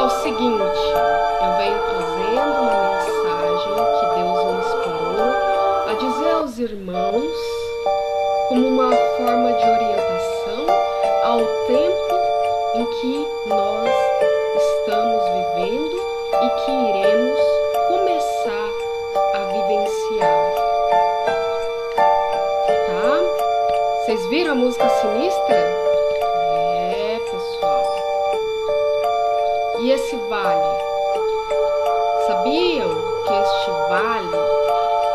o seguinte, eu venho trazendo uma mensagem que Deus me inspirou a dizer aos irmãos como uma forma de orientação ao tempo em que nós estamos vivendo e que iremos começar a vivenciar, tá? Vocês viram a música sinistra? E esse vale, sabiam que este vale,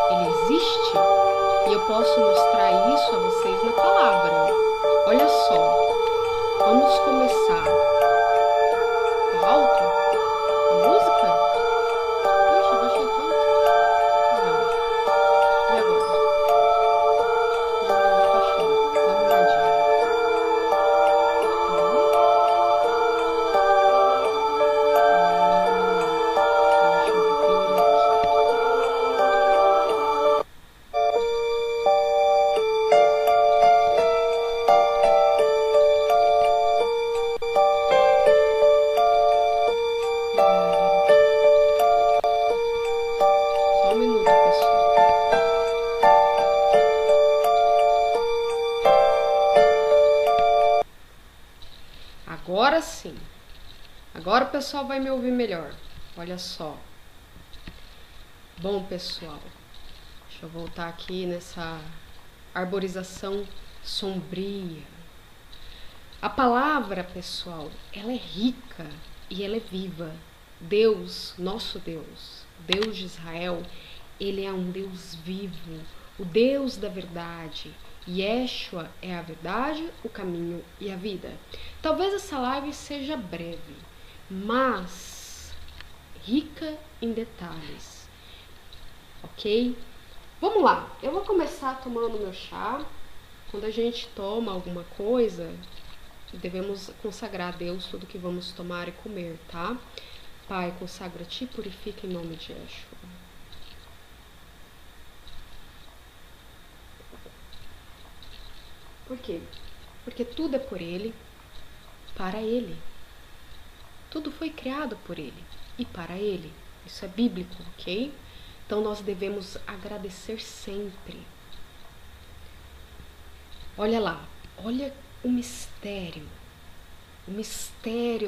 ele existe? E eu posso mostrar isso a vocês na palavra. Olha só, vamos começar. Tá alto? A música? Poxa, baixei tanto. Não. E agora? Já baixou. Dá uma olhadinha. Agora sim. Agora o pessoal vai me ouvir melhor. Olha só. Bom, pessoal, deixa eu voltar aqui nessa arborização sombria. A palavra, pessoal, ela é rica e ela é viva. Deus, nosso Deus, Deus de Israel, ele é um Deus vivo, o Deus da verdade. Yeshua é a verdade, o caminho e a vida. Talvez essa live seja breve, mas rica em detalhes, ok? Vamos lá, eu vou começar tomando meu chá. Quando a gente toma alguma coisa, devemos consagrar a Deus tudo que vamos tomar e comer, tá? Pai, consagra-te e purifica em nome de Yeshua. Por quê? Porque tudo é por Ele, para Ele. Tudo foi criado por Ele e para Ele. Isso é bíblico, ok? Então nós devemos agradecer sempre. Olha lá, olha o mistério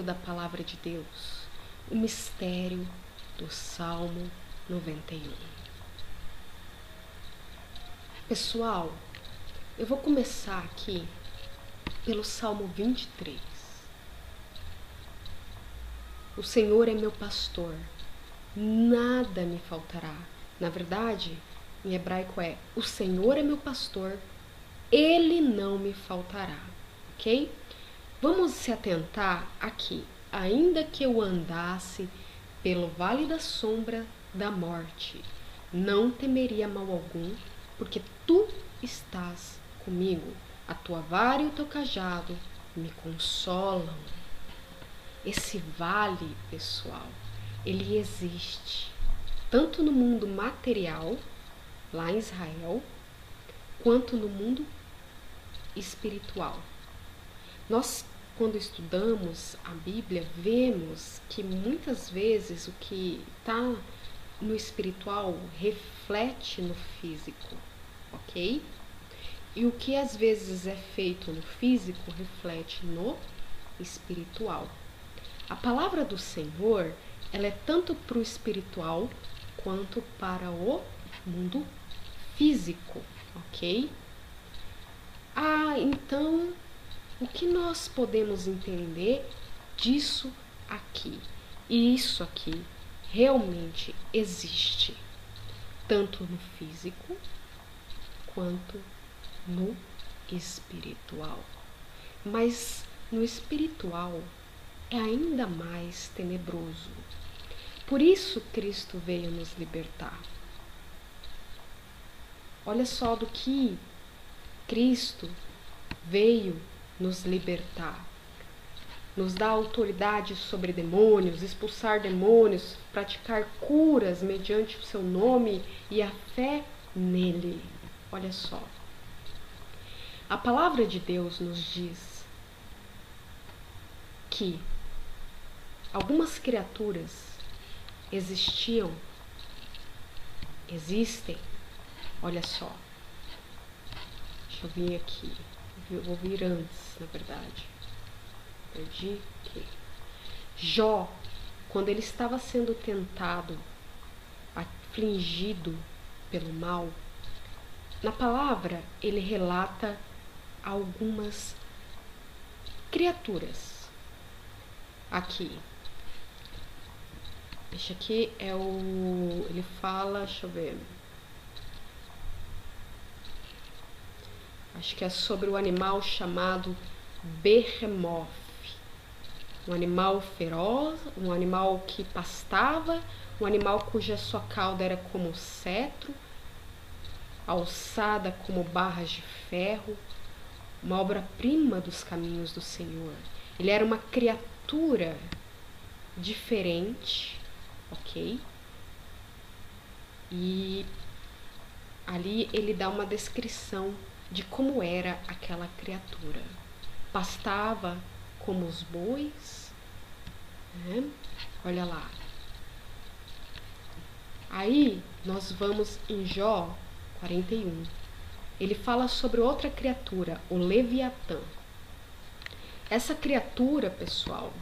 da palavra de Deus, o mistério do Salmo 91. Pessoal, eu vou começar aqui pelo Salmo 23. O Senhor é meu pastor, nada me faltará. Na verdade, em hebraico é: o Senhor é meu pastor, Ele não me faltará, ok? Vamos se atentar aqui. Ainda que eu andasse pelo vale da sombra da morte, não temeria mal algum, porque Tu estás comigo, a tua vara e o teu cajado me consolam. Esse vale, pessoal, ele existe tanto no mundo material, lá em Israel, quanto no mundo espiritual. Nós, quando estudamos a Bíblia, vemos que muitas vezes o que está no espiritual reflete no físico, ok? E o que às vezes é feito no físico reflete no espiritual. A palavra do Senhor, ela é tanto para o espiritual quanto para o mundo físico, ok? Então, o que nós podemos entender disso aqui? E isso aqui realmente existe, tanto no físico quanto no espiritual. Mas no espiritual é ainda mais tenebroso. Por isso Cristo veio nos libertar. Olha só do que Cristo veio nos libertar. Nos dá autoridade sobre demônios, expulsar demônios, praticar curas mediante o seu nome e a fé nele. Olha só. A palavra de Deus nos diz que algumas criaturas existem, olha só, deixa eu vir aqui, eu vou vir antes, na verdade, perdi aqui. Jó, quando ele estava sendo tentado, afligido pelo mal, na palavra ele relata algumas criaturas. Aqui, este aqui é o... ele fala, deixa eu ver, acho que é sobre o animal chamado Behemoth, um animal feroz, um animal que pastava, um animal cuja sua cauda era como cetro, alçada como barras de ferro, uma obra-prima dos caminhos do Senhor. Ele era uma criatura diferente, ok? E ali ele dá uma descrição de como era aquela criatura. Pastava como os bois, né? Olha lá. Aí nós vamos em Jó 41. Ele fala sobre outra criatura, o Leviatã. Essa criatura, pessoal,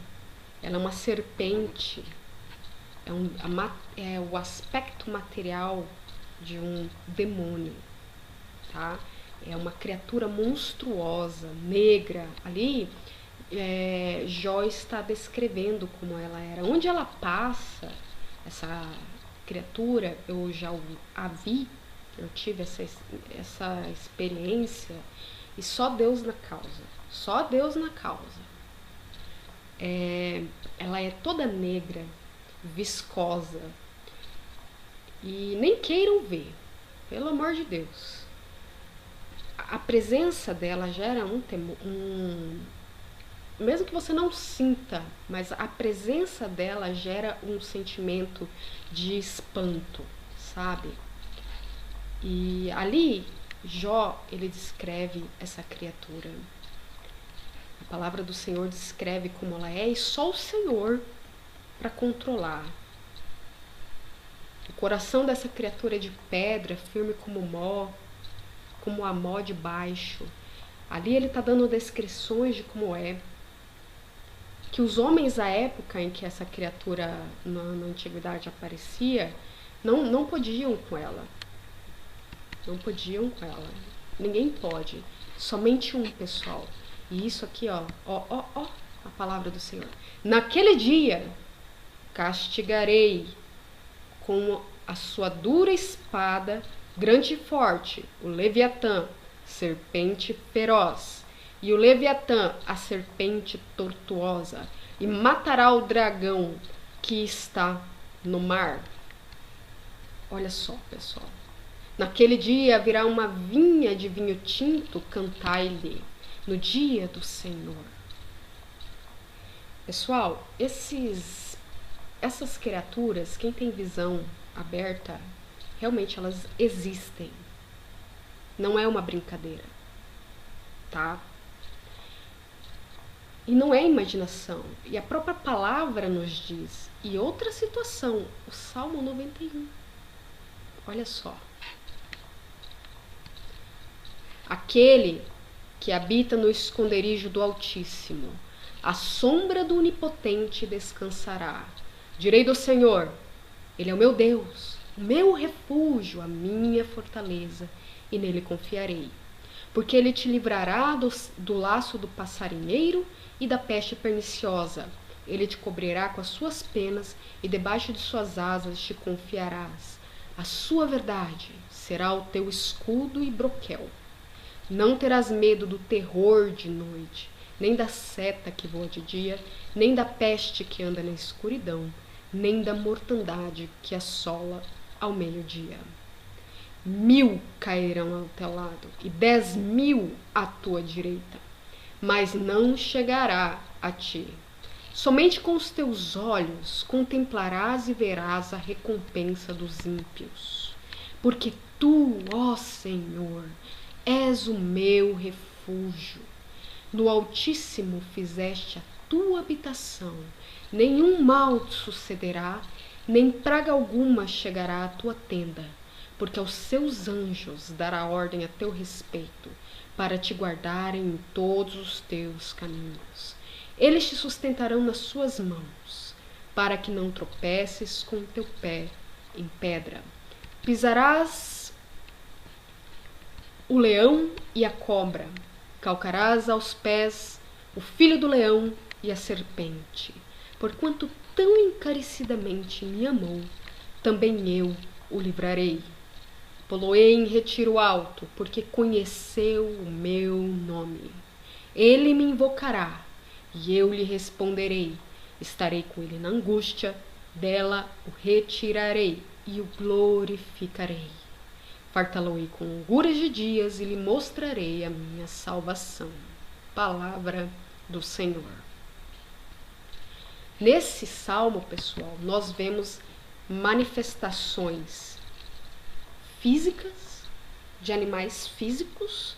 ela é uma serpente, é o aspecto material de um demônio, tá? É uma criatura monstruosa, negra. Ali, Jó está descrevendo como ela era. Onde ela passa, essa criatura, eu já a vi, eu tive essa experiência, e só Deus na causa. Só Deus na causa. Ela é toda negra, viscosa, e nem queiram ver, pelo amor de Deus. A presença dela gera um temor, mesmo que você não sinta, mas a presença dela gera um sentimento de espanto, sabe? E ali, Jó, ele descreve essa criatura. A palavra do Senhor descreve como ela é, e só o Senhor para controlar. O coração dessa criatura é de pedra, firme como a mó de baixo. Ali ele está dando descrições de como é. Que os homens à época em que essa criatura na antiguidade aparecia, não podiam com ela. Não podiam com ela. Ninguém pode. Somente um, pessoal. E isso aqui, ó, a palavra do Senhor. Naquele dia, castigarei com a sua dura espada, grande e forte, o Leviatã, serpente feroz, e o Leviatã, a serpente tortuosa, e matará o dragão que está no mar. Olha só, pessoal. Naquele dia virá uma vinha de vinho tinto, cantai-lhe, no dia do Senhor. Pessoal, essas criaturas, quem tem visão aberta, realmente elas existem. Não é uma brincadeira, tá? E não é imaginação. E a própria palavra nos diz. E outra situação, o Salmo 91. Olha só. Aquele que habita no esconderijo do Altíssimo, à sombra do Onipotente descansará. Direi do Senhor, Ele é o meu Deus, o meu refúgio, a minha fortaleza, e nele confiarei. Porque Ele te livrará do laço do passarinheiro e da peste perniciosa. Ele te cobrirá com as suas penas, e debaixo de suas asas te confiarás. A sua verdade será o teu escudo e broquel. Não terás medo do terror de noite, nem da seta que voa de dia, nem da peste que anda na escuridão, nem da mortandade que assola ao meio-dia. 1000 cairão ao teu lado e 10.000 à tua direita, mas não chegará a ti. Somente com os teus olhos contemplarás e verás a recompensa dos ímpios. Porque tu, ó Senhor, és o meu refúgio. No Altíssimo fizeste a tua habitação. nenhum mal te sucederá, nem praga alguma chegará à tua tenda, porque aos seus anjos dará ordem a teu respeito, para te guardarem em todos os teus caminhos. Eles te sustentarão nas suas mãos, para que não tropeces com o teu pé em pedra. Pisarás o leão e a cobra, calcarás aos pés o filho do leão e a serpente. Porquanto tão encarecidamente me amou, também eu o livrarei. Poloei em retiro alto, porque conheceu o meu nome. Ele me invocará, e eu lhe responderei. Estarei com ele na angústia, dela o retirarei e o glorificarei. Fartá-lo-ei com longuras de dias e lhe mostrarei a minha salvação. Palavra do Senhor. Nesse salmo, pessoal, nós vemos manifestações físicas, de animais físicos,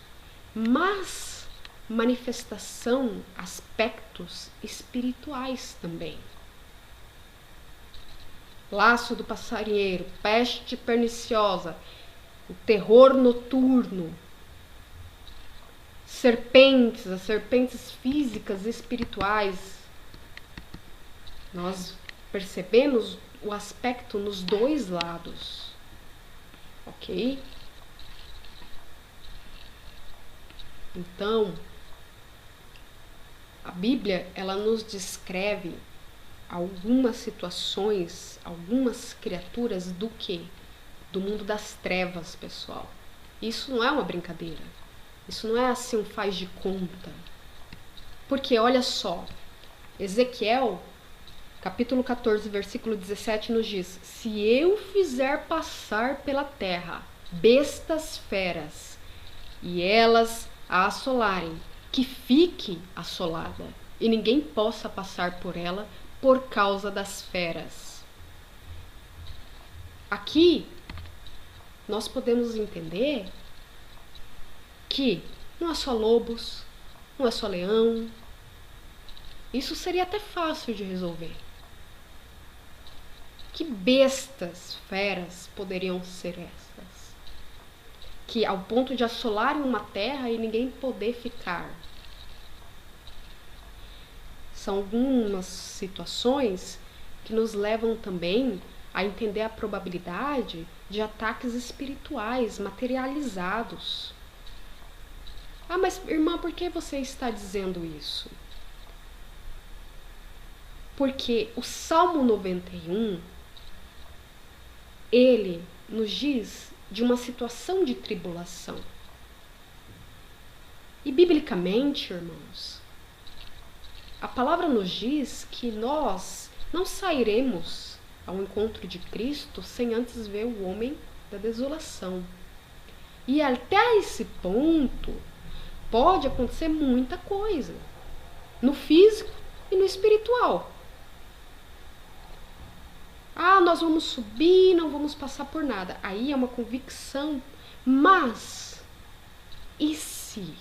mas manifestação, aspectos espirituais também. Laço do passarinheiro, peste perniciosa, o terror noturno, serpentes, as serpentes físicas e espirituais. Nós percebemos o aspecto nos dois lados. Ok? Então, a Bíblia, ela nos descreve algumas situações, algumas criaturas do quê? Do mundo das trevas, pessoal. Isso não é uma brincadeira. Isso não é assim um faz de conta. Porque, olha só, Ezequiel, capítulo 14, versículo 17, nos diz: se eu fizer passar pela terra bestas feras, e elas a assolarem, que fique assolada, e ninguém possa passar por ela por causa das feras. Aqui, nós podemos entender que não é só lobos, não é só leão. Isso seria até fácil de resolver. Que bestas, feras poderiam ser essas? Que ao ponto de assolarem uma terra e ninguém poder ficar. São algumas situações que nos levam também a entender a probabilidade de ataques espirituais materializados. Ah, mas irmã, por que você está dizendo isso? Porque o Salmo 91, ele nos diz de uma situação de tribulação. E biblicamente, irmãos, a palavra nos diz que nós não sairemos ao encontro de Cristo sem antes ver o homem da desolação. E até esse ponto pode acontecer muita coisa, no físico e no espiritual. Ah, nós vamos subir, não vamos passar por nada. Aí é uma convicção. Mas, e se?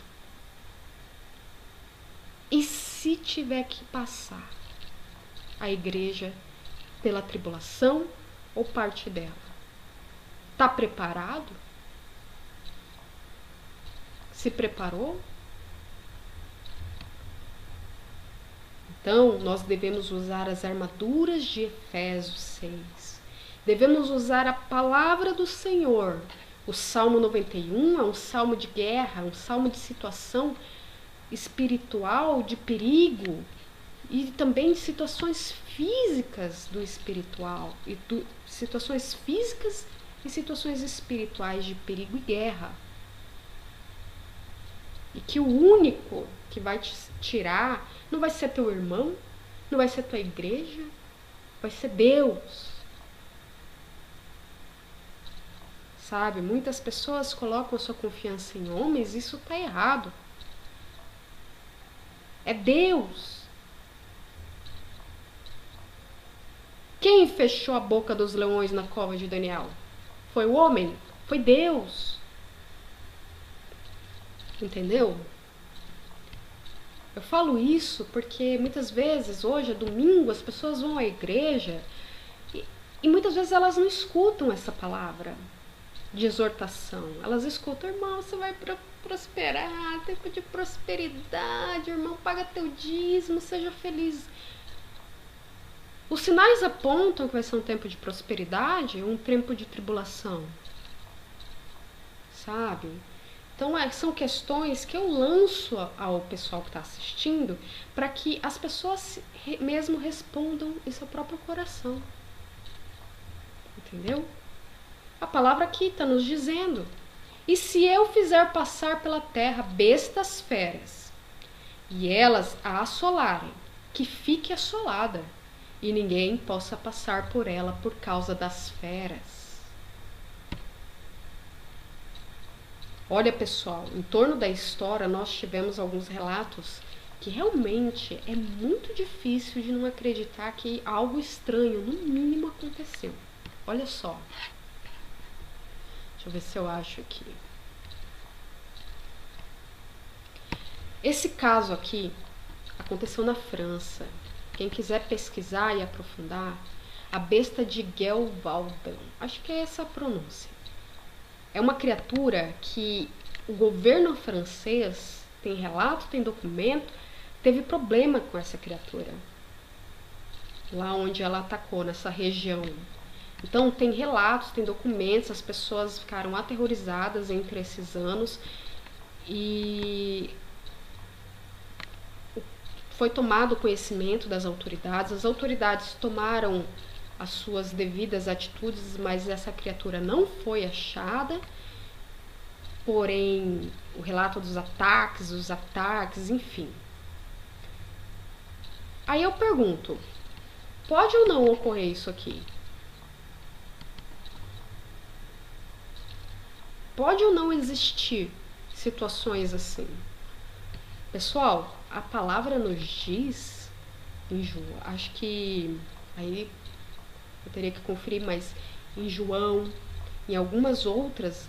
E se tiver que passar a igreja pela tribulação ou parte dela? Está preparado? Se preparou? Então, nós devemos usar as armaduras de Efésios 6. Devemos usar a palavra do Senhor. O Salmo 91 é um salmo de guerra, um salmo de situação espiritual, de perigo, e também de situações físicas do espiritual, e situações físicas e situações espirituais de perigo e guerra. E que o único que vai te tirar não vai ser teu irmão, não vai ser tua igreja, vai ser Deus. Sabe, muitas pessoas colocam a sua confiança em homens, isso está errado. É Deus. Quem fechou a boca dos leões na cova de Daniel? Foi o homem? Foi Deus. Entendeu? Eu falo isso porque muitas vezes, hoje é domingo, as pessoas vão à igreja e muitas vezes elas não escutam essa palavra de exortação. Elas escutam, irmão, você vai prosperar, tempo de prosperidade, irmão, paga teu dízimo, seja feliz. Os sinais apontam que vai ser um tempo de prosperidade, um tempo de tribulação. Sabe? Então são questões que eu lanço ao pessoal que está assistindo para que as pessoas mesmo respondam em seu próprio coração. Entendeu? A palavra aqui está nos dizendo: e se eu fizer passar pela terra bestas feras, e elas a assolarem, que fique assolada, e ninguém possa passar por ela por causa das feras. Olha, pessoal, em torno da história nós tivemos alguns relatos que realmente é muito difícil de não acreditar que algo estranho, no mínimo, aconteceu. Olha só. Deixa eu ver se eu acho aqui. Esse caso aqui aconteceu na França. Quem quiser pesquisar e aprofundar, a besta de Gelwalden, acho que é essa a pronúncia. É uma criatura que o governo francês, tem relato, tem documento, teve problema com essa criatura. Lá onde ela atacou, nessa região. Então tem relatos, tem documentos, as pessoas ficaram aterrorizadas entre esses anos e foi tomado conhecimento das autoridades. As autoridades tomaram as suas devidas atitudes, mas essa criatura não foi achada. Porém, o relato dos ataques, os ataques, enfim. Aí eu pergunto, pode ou não ocorrer isso aqui? Pode ou não existir situações assim? Pessoal, a palavra nos diz, em João, acho que aí eu teria que conferir, mas em João, em algumas outras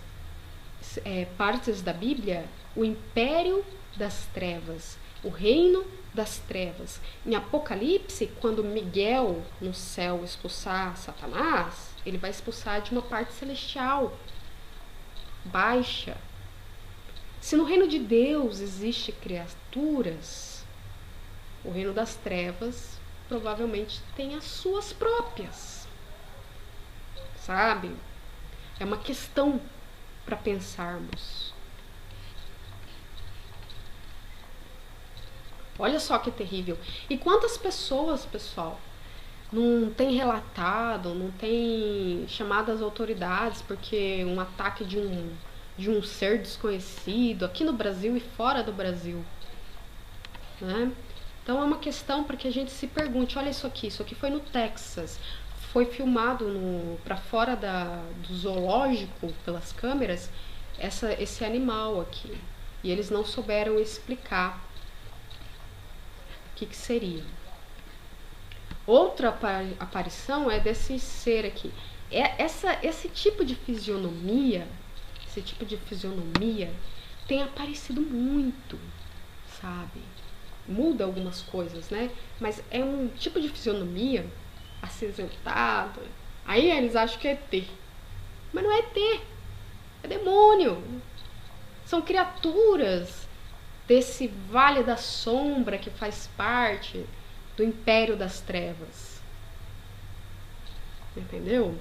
partes da Bíblia, o império das trevas, o reino das trevas. Em Apocalipse, quando Miguel no céu expulsar Satanás, ele vai expulsar de uma parte celestial, baixa. Se no reino de Deus existe criaturas, o reino das trevas provavelmente tem as suas próprias. Sabe? É uma questão para pensarmos. Olha só que terrível. E quantas pessoas, pessoal, não tem relatado, não tem chamado as autoridades porque um ataque de um ser desconhecido aqui no Brasil e fora do Brasil, né? Então é uma questão para que a gente se pergunte, olha isso aqui foi no Texas, foi filmado para fora do zoológico pelas câmeras esse animal aqui, e eles não souberam explicar o que seria. Outra aparição é desse ser aqui. Esse tipo de fisionomia tem aparecido muito, sabe? Muda algumas coisas, né? Mas é um tipo de fisionomia acinzentado. Aí eles acham que é ET. Mas não é ET. É demônio. São criaturas desse vale da sombra que faz parte do império das trevas. Entendeu?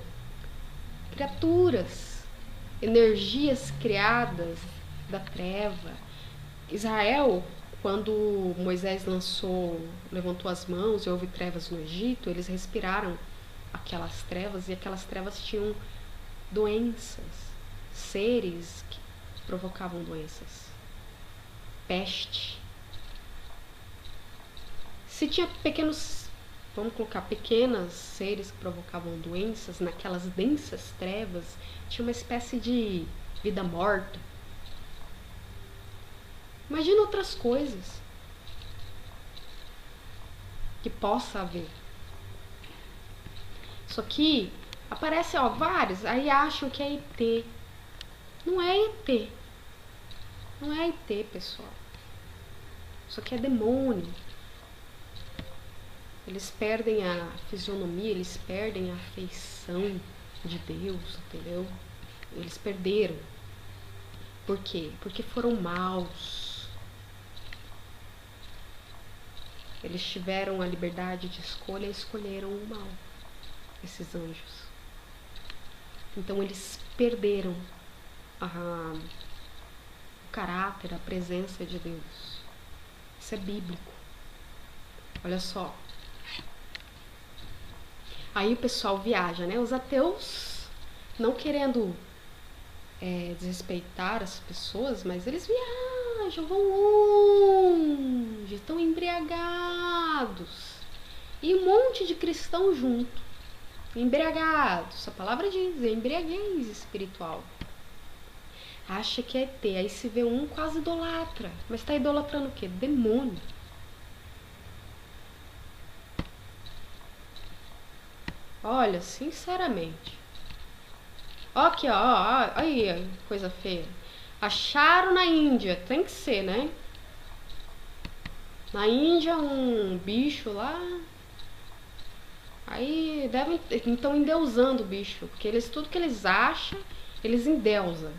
Criaturas, energias criadas da treva. Israel, quando Moisés levantou as mãos e houve trevas no Egito, eles respiraram aquelas trevas, e aquelas trevas tinham doenças, seres que provocavam doenças, peste. Se tinha pequenos seres que provocavam doenças, naquelas densas trevas, tinha uma espécie de vida morta. Imagina outras coisas que possa haver. Isso aqui aparece, vários, aí acham que é ET. Não é ET. Não é ET, pessoal. Isso aqui é demônio. Eles perdem a fisionomia, eles perdem a afeição de Deus, entendeu? Eles perderam. Por quê? Porque foram maus. Eles tiveram a liberdade de escolha e escolheram o mal, esses anjos. Então eles perderam o caráter, a presença de Deus. Isso é bíblico. Olha só. Aí o pessoal viaja, né? Os ateus, não querendo desrespeitar as pessoas, mas eles viajam, vão longe, estão embriagados. E um monte de cristão junto. Embriagados. A palavra diz, é embriaguez espiritual. Acha que é ET. Aí se vê um, quase idolatra. Mas está idolatrando o quê? Demônio. Olha, sinceramente. Ó aqui, ó. Aí, coisa feia. Acharam na Índia. Tem que ser, né? Na Índia, um bicho lá. Aí devem. Então endeusando o bicho. Porque eles, tudo que eles acham, eles endeusam.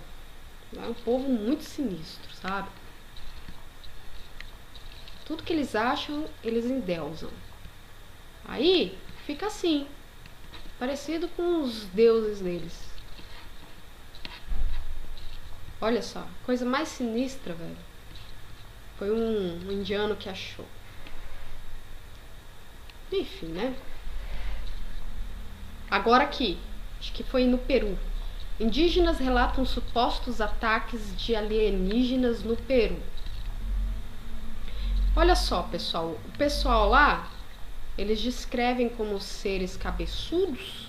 É um povo muito sinistro, sabe? Tudo que eles acham, eles endeusam. Aí fica assim, parecido com os deuses deles. Olha só, coisa mais sinistra, velho. Foi um indiano que achou. Enfim, né? Agora aqui, acho que foi no Peru. Indígenas relatam supostos ataques de alienígenas no Peru. Olha só, pessoal. O pessoal lá, eles descrevem como seres cabeçudos.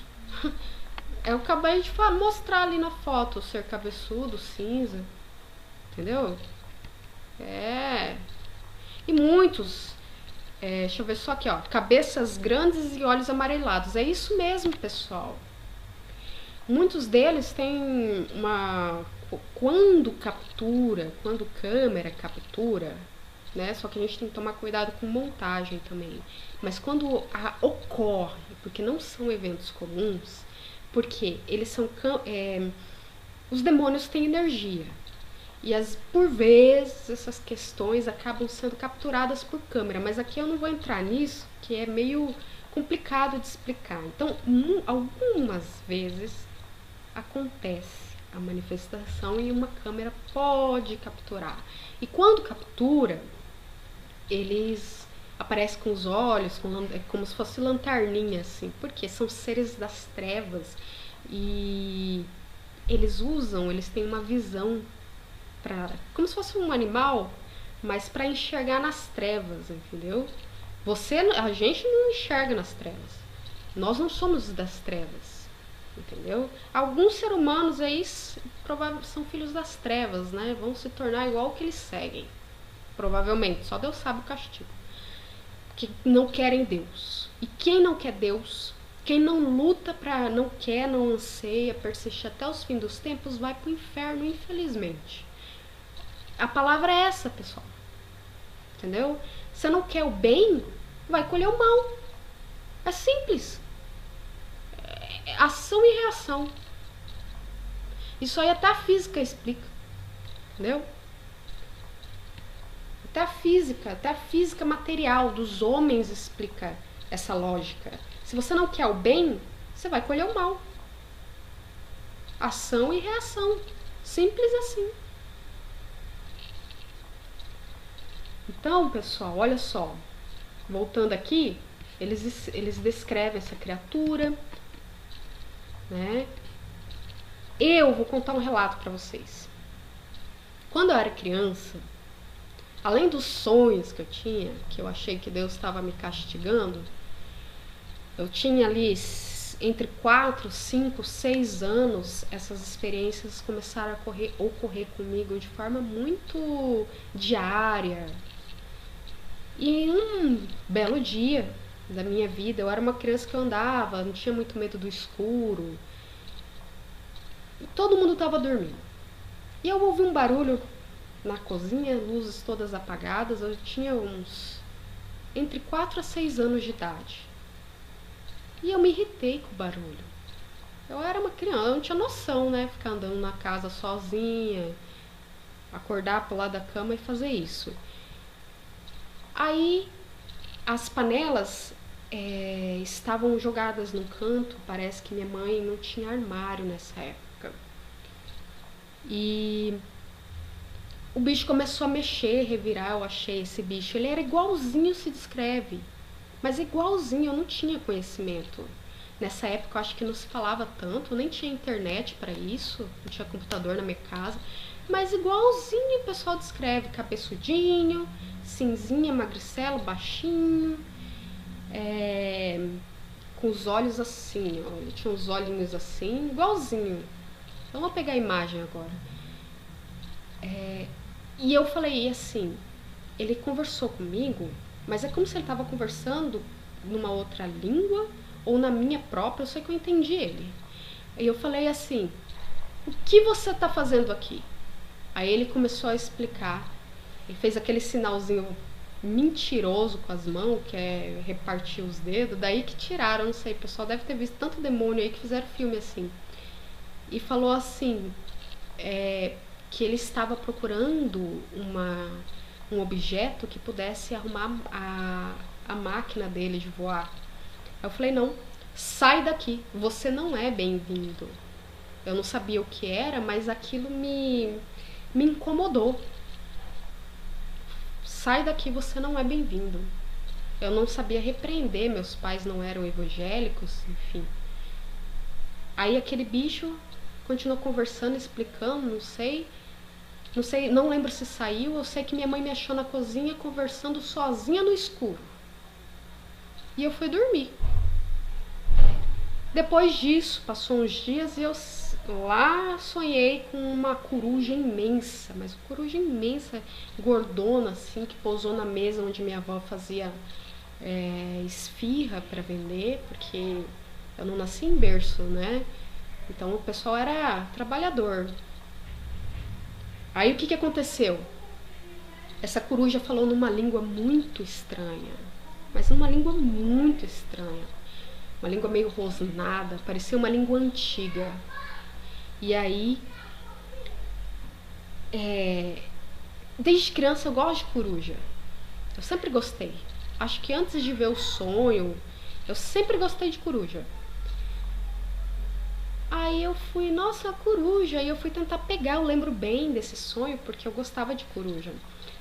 Eu acabei de mostrar ali na foto o ser cabeçudo, cinza. Entendeu? E muitos, deixa eu ver só aqui, ó. Cabeças grandes e olhos amarelados. É isso mesmo, pessoal. Muitos deles têm uma... Quando câmera captura, né? Só que a gente tem que tomar cuidado com montagem também. Mas quando ocorre, porque não são eventos comuns, porque eles são... os demônios têm energia. E por vezes essas questões acabam sendo capturadas por câmera. Mas aqui eu não vou entrar nisso, que é meio complicado de explicar. Então, algumas vezes acontece a manifestação e uma câmera pode capturar. E quando captura, eles aparecem com os olhos, como se fosse lanterninha, assim, porque são seres das trevas e eles têm uma visão como se fosse um animal, mas para enxergar nas trevas, entendeu? A gente não enxerga nas trevas. Nós não somos das trevas. Entendeu? Alguns seres humanos aí são filhos das trevas, né? Vão se tornar igual o que eles seguem. Provavelmente, só Deus sabe o castigo. Que não querem Deus. E quem não quer Deus, quem não luta não quer, não anseia, persiste até os fins dos tempos, vai pro inferno, infelizmente. A palavra é essa, pessoal. Entendeu? Você não quer o bem, vai colher o mal. É simples. Ação e reação. Isso aí até a física explica. Entendeu? Até a física material dos homens explica essa lógica. Se você não quer o bem, você vai colher o mal. Ação e reação. Simples assim. Então, pessoal, olha só. Voltando aqui, eles descrevem essa criatura, né? Eu vou contar um relato para vocês. Quando eu era criança, além dos sonhos que eu tinha, que eu achei que Deus estava me castigando, eu tinha ali entre 4, 5, 6 anos, essas experiências começaram a ocorrer comigo de forma muito diária. E um belo dia da minha vida, eu era uma criança que eu andava, não tinha muito medo do escuro. E todo mundo estava dormindo. E eu ouvi um barulho na cozinha, luzes todas apagadas. Eu tinha uns entre 4 a 6 anos de idade. E eu me irritei com o barulho. Eu era uma criança, eu não tinha noção, né? Ficar andando na casa sozinha, acordar, pular da cama e fazer isso. Aí as panelas estavam jogadas no canto. Parece que minha mãe não tinha armário nessa época. E o bicho começou a mexer, revirar. Eu achei esse bicho. Ele era igualzinho se descreve, mas igualzinho. Eu não tinha conhecimento. Nessa época eu acho que não se falava tanto, nem tinha internet para isso, não tinha computador na minha casa. Mas igualzinho o pessoal descreve, cabeçudinho, cinzinha, magricelo, baixinho, com os olhos assim, ó. Ele tinha os olhinhos assim, igualzinho. Então vou pegar a imagem agora. E eu falei assim, ele conversou comigo, mas é como se ele estava conversando numa outra língua ou na minha própria. Eu sei que eu entendi ele. E eu falei assim, o que você está fazendo aqui? Aí ele começou a explicar. Ele fez aquele sinalzinho mentiroso com as mãos, que é repartir os dedos. Daí que tiraram, não sei, o pessoal deve ter visto tanto demônio aí que fizeram filme assim. E falou assim, que ele estava procurando um objeto que pudesse arrumar a máquina dele de voar. Eu falei, não, sai daqui, você não é bem-vindo. Eu não sabia o que era, mas aquilo me incomodou. Sai daqui, você não é bem-vindo. Eu não sabia repreender, meus pais não eram evangélicos, enfim. Aí aquele bicho continuou conversando, explicando, não sei, não lembro se saiu. Eu sei que minha mãe me achou na cozinha conversando sozinha no escuro. E eu fui dormir. Depois disso, passou uns dias e eu lá sonhei com uma coruja imensa, mas uma coruja imensa, gordona assim, que pousou na mesa onde minha avó fazia esfirra para vender, porque eu não nasci em berço, né? Então o pessoal era trabalhador. Aí o que aconteceu? Essa coruja falou numa língua muito estranha, mas numa língua muito estranha. Uma língua meio rosnada, parecia uma língua antiga. E aí, desde criança eu gosto de coruja. Eu sempre gostei. Acho que antes de ver o sonho, eu sempre gostei de coruja. Aí eu fui, nossa, coruja. E eu fui tentar pegar, eu lembro bem desse sonho, porque eu gostava de coruja.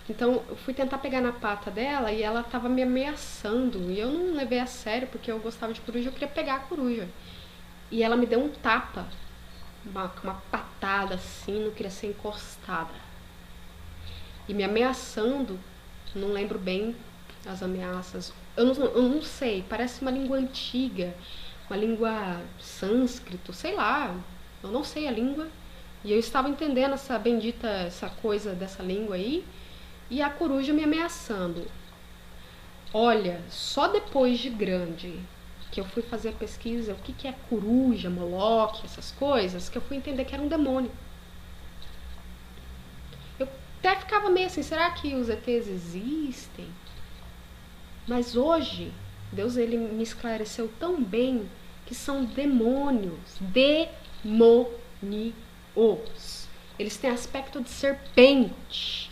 Então eu fui tentar pegar na pata dela e ela tava me ameaçando. E eu não levei a sério, porque eu gostava de coruja, eu queria pegar a coruja. E ela me deu um tapa, uma patada assim, não queria ser encostada. E me ameaçando, não lembro bem as ameaças. Eu não sei, parece uma língua antiga, uma língua sânscrito, sei lá. Eu não sei a língua. E eu estava entendendo essa bendita, essa coisa dessa língua aí. E a coruja me ameaçando. Olha, só depois de grande que eu fui fazer a pesquisa, o que é coruja, moloque, essas coisas, que eu fui entender que era um demônio. Eu até ficava meio assim, será que os ETs existem? Mas hoje, Deus ele me esclareceu tão bem que são demônios. Demônios. Eles têm aspecto de serpente.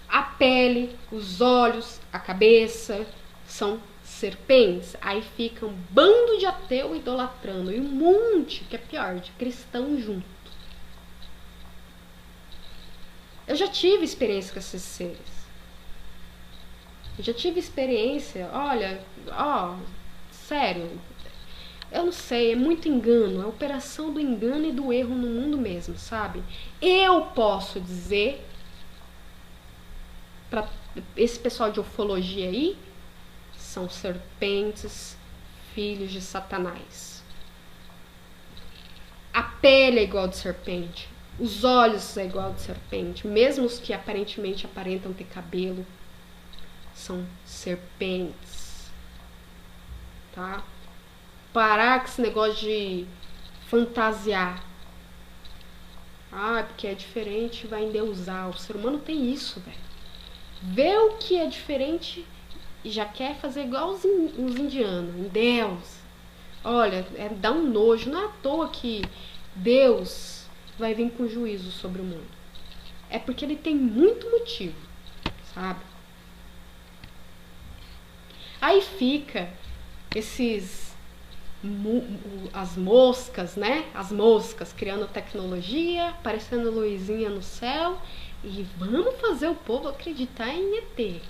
A pele, os olhos, a cabeça são serpentes. Aí fica um bando de ateu idolatrando e um monte, que é pior, de cristão junto. Eu já tive experiência com esses seres. Eu já tive experiência, olha, sério, eu não sei, é muito engano, é a operação do engano e do erro no mundo mesmo, sabe? Eu posso dizer para esse pessoal de ufologia aí, são serpentes, filhos de Satanás. A pele é igual de serpente, os olhos é igual de serpente, mesmo os que aparentemente aparentam ter cabelo, são serpentes, tá? Parar com esse negócio de fantasiar. Ah, porque é diferente, vai endeusar. O ser humano tem isso, velho. Vê o que é diferente e já quer fazer igual os indianos, em Deus. Olha, dá um nojo. Não é à toa que Deus vai vir com juízo sobre o mundo. É porque ele tem muito motivo, sabe? Aí fica as moscas, né? As moscas criando tecnologia, aparecendo luzinha no céu e vamos fazer o povo acreditar em ET.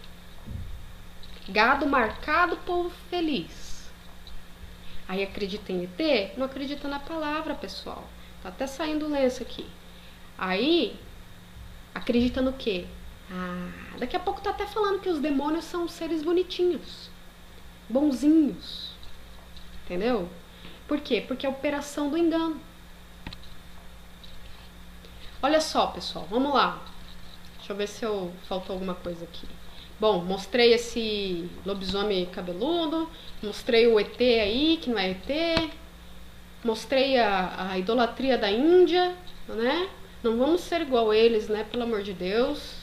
Gado marcado, povo feliz. Aí acredita em ET, não acredita na palavra, pessoal. Tá até saindo o lenço aqui. Aí acredita no quê? Ah, daqui a pouco tá até falando que os demônios são seres bonitinhos, bonzinhos. Entendeu? Por quê? Porque é a operação do engano. Olha só, pessoal, vamos lá. Deixa eu ver se faltou alguma coisa aqui. Bom, mostrei esse lobisomem cabeludo, mostrei o ET aí, que não é ET, mostrei a idolatria da Índia, né? Não vamos ser igual a eles, né? Pelo amor de Deus.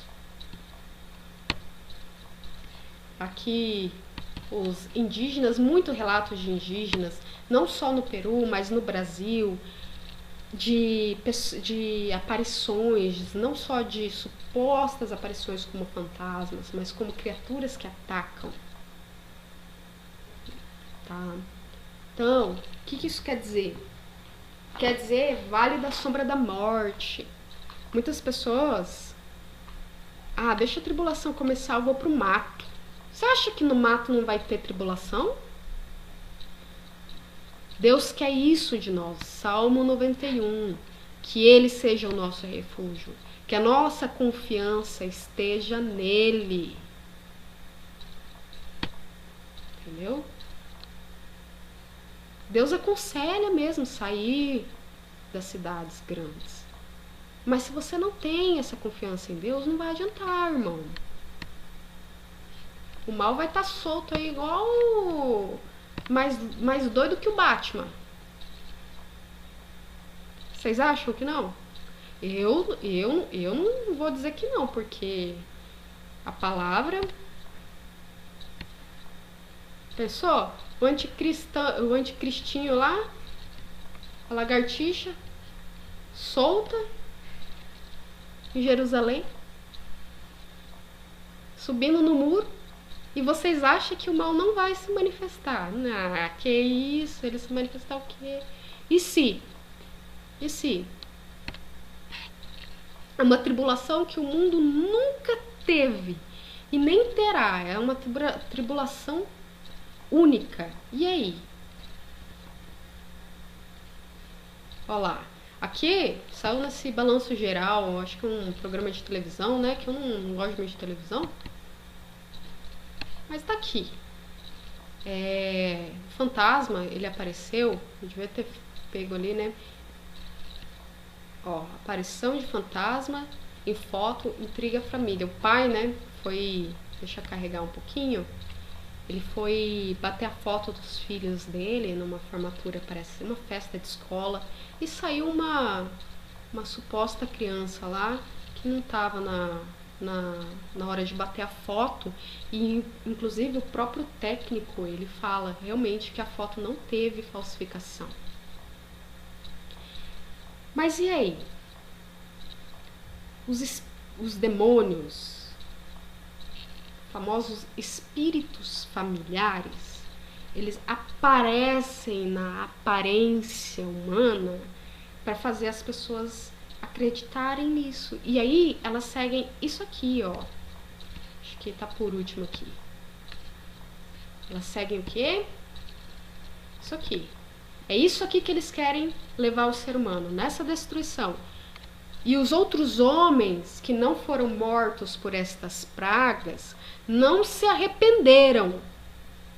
Aqui os indígenas, muito relatos de indígenas, não só no Peru, mas no Brasil, de aparições, não só de supostas aparições como fantasmas, mas como criaturas que atacam. Tá? Então, o que isso quer dizer? Quer dizer Vale da Sombra da Morte. Muitas pessoas, deixa a tribulação começar, eu vou pro mato. Você acha que no mato não vai ter tribulação? Deus quer isso de nós. Salmo 91. Que Ele seja o nosso refúgio. Que a nossa confiança esteja nele. Entendeu? Deus aconselha mesmo sair das cidades grandes. Mas se você não tem essa confiança em Deus, não vai adiantar, irmão. O mal vai estar solto aí igual mais doido que o Batman. Vocês acham que não? Eu não vou dizer que não, porque a palavra... Pensou? O anticristinho lá, a lagartixa, solta em Jerusalém, subindo no muro. E vocês acham que o mal não vai se manifestar? Que isso, ele se manifestar o quê? E se? É uma tribulação que o mundo nunca teve e nem terá. É uma tribulação única. E aí? Olha lá. Aqui saiu nesse balanço geral, acho que é um programa de televisão, né? Que eu não gosto muito de televisão. Mas tá aqui. O fantasma, ele apareceu. Eu devia ter pego ali, né? Ó, aparição de fantasma em foto intriga a família. O pai, né, foi... Deixa eu carregar um pouquinho. Ele foi bater a foto dos filhos dele numa formatura, parece uma festa de escola. E saiu uma suposta criança lá que não tava na hora de bater a foto, e inclusive o próprio técnico, ele fala realmente que a foto não teve falsificação. Mas e aí? Os demônios, famosos espíritos familiares, eles aparecem na aparência humana para fazer as pessoas acreditarem nisso. E aí elas seguem isso aqui, ó. Acho que tá por último aqui. Elas seguem o quê? Isso aqui. É isso aqui que eles querem levar o ser humano, nessa destruição. E os outros homens que não foram mortos por estas pragas não se arrependeram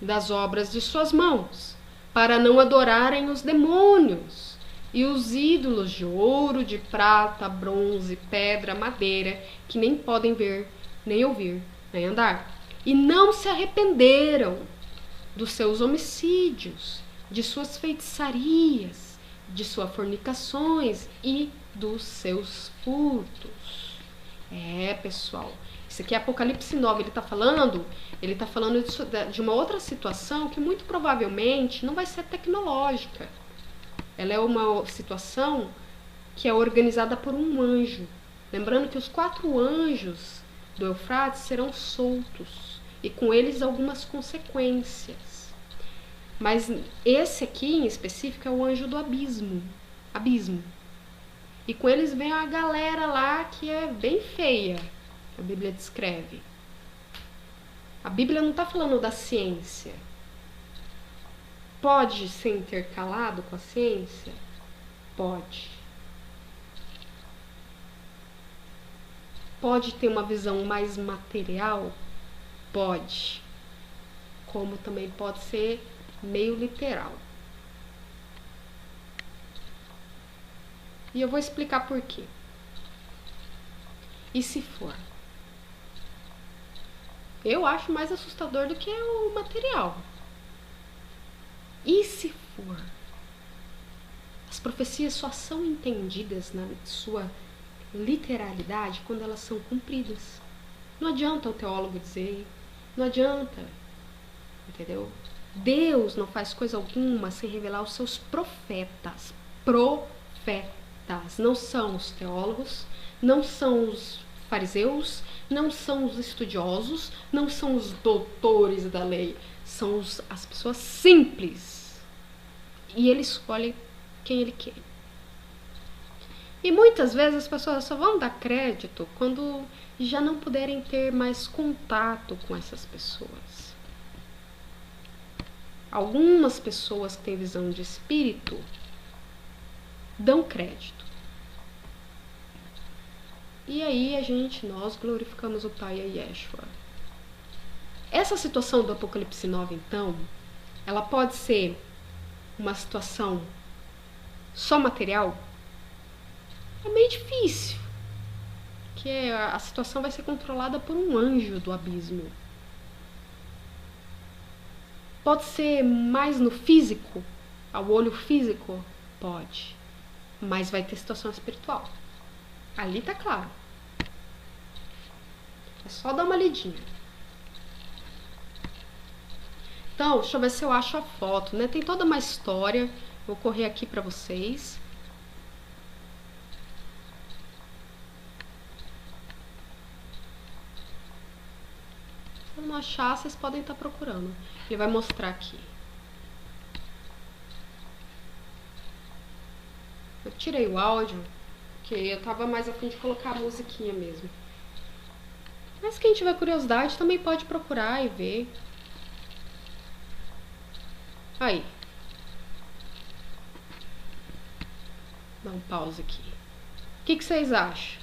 das obras de suas mãos, para não adorarem os demônios e os ídolos de ouro, de prata, bronze, pedra, madeira, que nem podem ver, nem ouvir, nem andar. E não se arrependeram dos seus homicídios, de suas feitiçarias, de suas fornicações e dos seus furtos. Pessoal, isso aqui é Apocalipse 9, ele está falando de uma outra situação que muito provavelmente não vai ser tecnológica. Ela é uma situação que é organizada por um anjo. Lembrando que os 4 anjos do Eufrates serão soltos e com eles algumas consequências. Mas esse aqui em específico é o anjo do abismo. E com eles vem a galera lá que é bem feia, que a Bíblia descreve. A Bíblia não está falando da ciência. Pode ser intercalado com a ciência? Pode. Pode ter uma visão mais material? Pode. Como também pode ser meio literal. E eu vou explicar por quê. E se for? Eu acho mais assustador do que o material. E se for? As profecias só são entendidas na sua literalidade quando elas são cumpridas. Não adianta o teólogo dizer, não adianta, entendeu? Deus não faz coisa alguma sem revelar os seus profetas. Não são os teólogos, não são os fariseus, não são os estudiosos, não são os doutores da lei, são as pessoas simples. E ele escolhe quem ele quer. E muitas vezes as pessoas só vão dar crédito quando já não puderem ter mais contato com essas pessoas. Algumas pessoas que têm visão de espírito dão crédito. E aí nós glorificamos o Pai e a Yeshua. Essa situação do Apocalipse 9, então, ela pode ser uma situação só material? É meio difícil. Porque a situação vai ser controlada por um anjo do abismo. Pode ser mais no físico, ao olho físico? Pode. Mas vai ter situação espiritual. Ali tá claro. É só dar uma lidinha. Então, deixa eu ver se eu acho a foto, né? Tem toda uma história. Vou correr aqui pra vocês. Se eu não achar, vocês podem estar procurando. Ele vai mostrar aqui. Eu tirei o áudio, porque eu tava mais a fim de colocar a musiquinha mesmo. Mas quem tiver curiosidade também pode procurar e ver. Aí. Dá um pause aqui. O que vocês acham?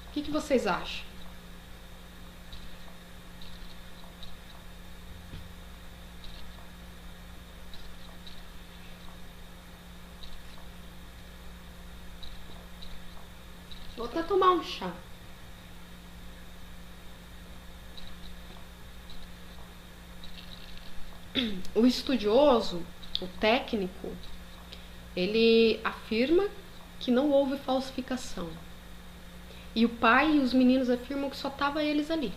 O que vocês acham? Vou até tomar um chá. O estudioso, o técnico, ele afirma que não houve falsificação. E o pai e os meninos afirmam que só tava eles ali.